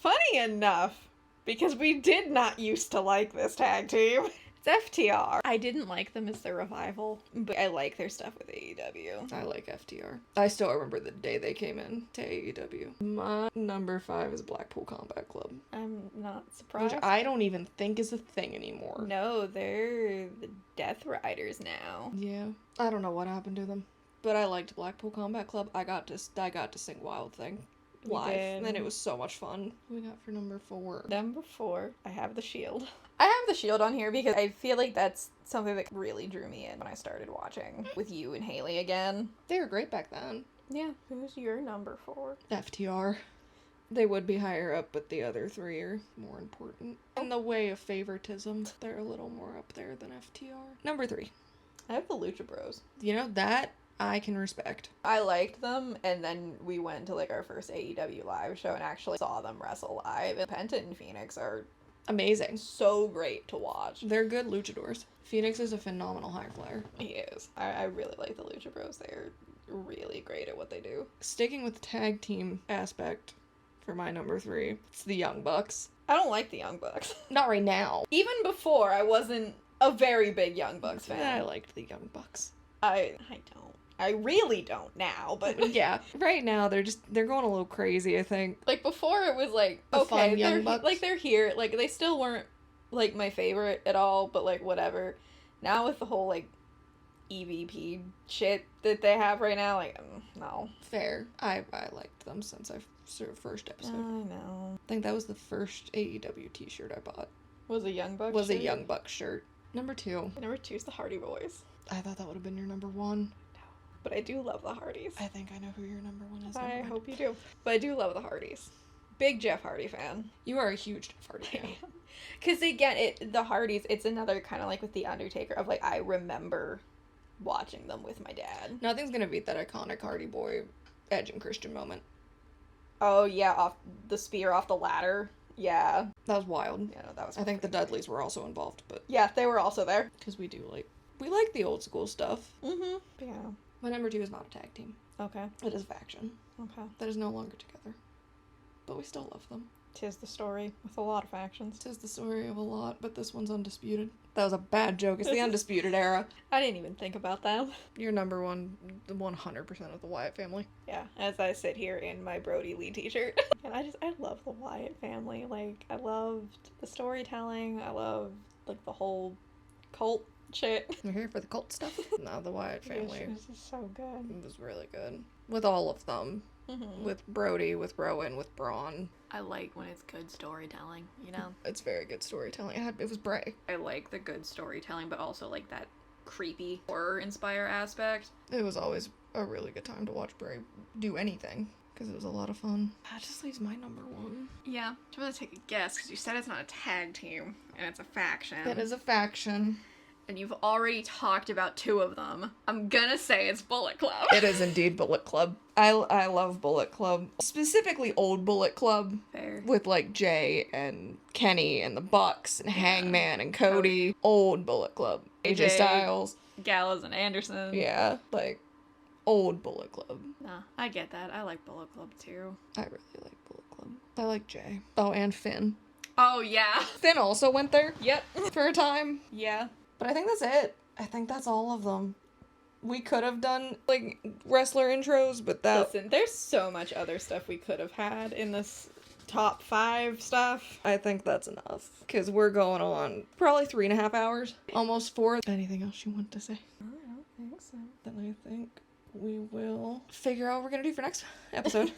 Funny enough, because we did not used to like this tag team. It's FTR. I didn't like them as their revival, but I like their stuff with AEW. I like FTR. I still remember the day they came in to AEW. My number 5 is Blackpool Combat Club. I'm not surprised. Which I don't even think is a thing anymore. No, they're the Death Riders now. Yeah. I don't know what happened to them. But I liked Blackpool Combat Club. I got to sing Wild Thing live. did. And it was so much fun. What we got for number 4? Number 4, I have the Shield. I have the Shield on here because I feel like that's something that really drew me in when I started watching with you and Haley again. They were great back then. Yeah. Who's your number 4? FTR. They would be higher up, but the other 3 are more important. In the way of favoritism, they're a little more up there than FTR. Number 3. I have the Lucha Bros. You know, that I can respect. I liked them, and then we went to, like, our first AEW live show and actually saw them wrestle live. And Penta and Phoenix are Amazing. so great to watch. They're good luchadors. Phoenix is a phenomenal high flyer. He is. I really like the Lucha Bros. They're really great at what they do. Sticking with the tag team aspect for my number 3, it's the Young Bucks. I don't like the Young Bucks. Not right now. Even before, I wasn't a very big Young Bucks fan. I liked the Young Bucks. I don't. I really don't now, but Yeah. Right now, they're going a little crazy, I think. like before it was like, The okay, fun Young they're Bucks. like they're here. Like they still weren't like my favorite at all, but like whatever. Now with the whole like EVP shit that they have right now, like no. Fair. I liked them since I first episode. I know. I think that was the first AEW t-shirt I bought. Was a Young Bucks Was a shirt? Young Bucks shirt. Number 2. Number 2 is the Hardy Boys. I thought that would have been your number 1. But I do love the Hardys. I think I know who your number 1 is. I Never mind. hope you do. But I do love the Hardys. Big Jeff Hardy fan. You are a huge Jeff Hardy fan. Because again, the Hardys, it's another kind of like with The Undertaker of like, I remember watching them with my dad. Nothing's gonna beat that iconic Hardy Boy Edge and Christian moment. Oh yeah, off the spear off the ladder. Yeah. That was wild. Yeah, no, that was. I think the Dudleys were also involved, but Yeah, they were also there. because we like the old school stuff. Mm-hmm. Yeah. My number 2 is not a tag team. Okay. It is a faction Okay. that is no longer together, but we still love them. 'Tis the story with a lot of factions. Tis the story of a lot, but this one's undisputed. That was a bad joke. It's the undisputed era. I didn't even think about them. Your number one, 100% of the Wyatt family. Yeah, as I sit here in my Brody Lee t-shirt. And I love the Wyatt family. Like, I loved the storytelling. I loved, like, the whole cult shit. You're here for the cult stuff? No, the Wyatt family. It was just so good. It was really good. With all of them. Mm-hmm. With Brody, with Rowan, with Braun. I like when it's good storytelling, you know? It's very good storytelling. It was Bray. I like the good storytelling, but also like that creepy horror-inspire aspect. It was always a really good time to watch Bray do anything. Because it was a lot of fun. That just leaves my number 1. Yeah. I'm gonna take a guess, because you said it's not a tag team, and it's a faction. It is a faction. And you've already talked about 2 of them. I'm gonna say it's Bullet Club. It is indeed Bullet Club. I love Bullet Club. Specifically old Bullet Club. Fair. With like Jay and Kenny and the Bucks and Hangman and Cody. Old Bullet Club. AJ Styles. Gallows and Anderson. Yeah, like old Bullet Club. Nah, I get that. I like Bullet Club too. I really like Bullet Club. I like Jay. Oh, and Finn. Oh, yeah. Finn also went there Yep. for a time. Yeah. But I think that's it. I think that's all of them. We could have done, like, wrestler intros, but that... Listen, there's so much other stuff we could have had in this top 5 stuff. I think that's enough. Because we're going on probably 3.5 hours. Almost 4. Anything else you want to say? I don't think so. Then I think we will figure out what we're going to do for next episode.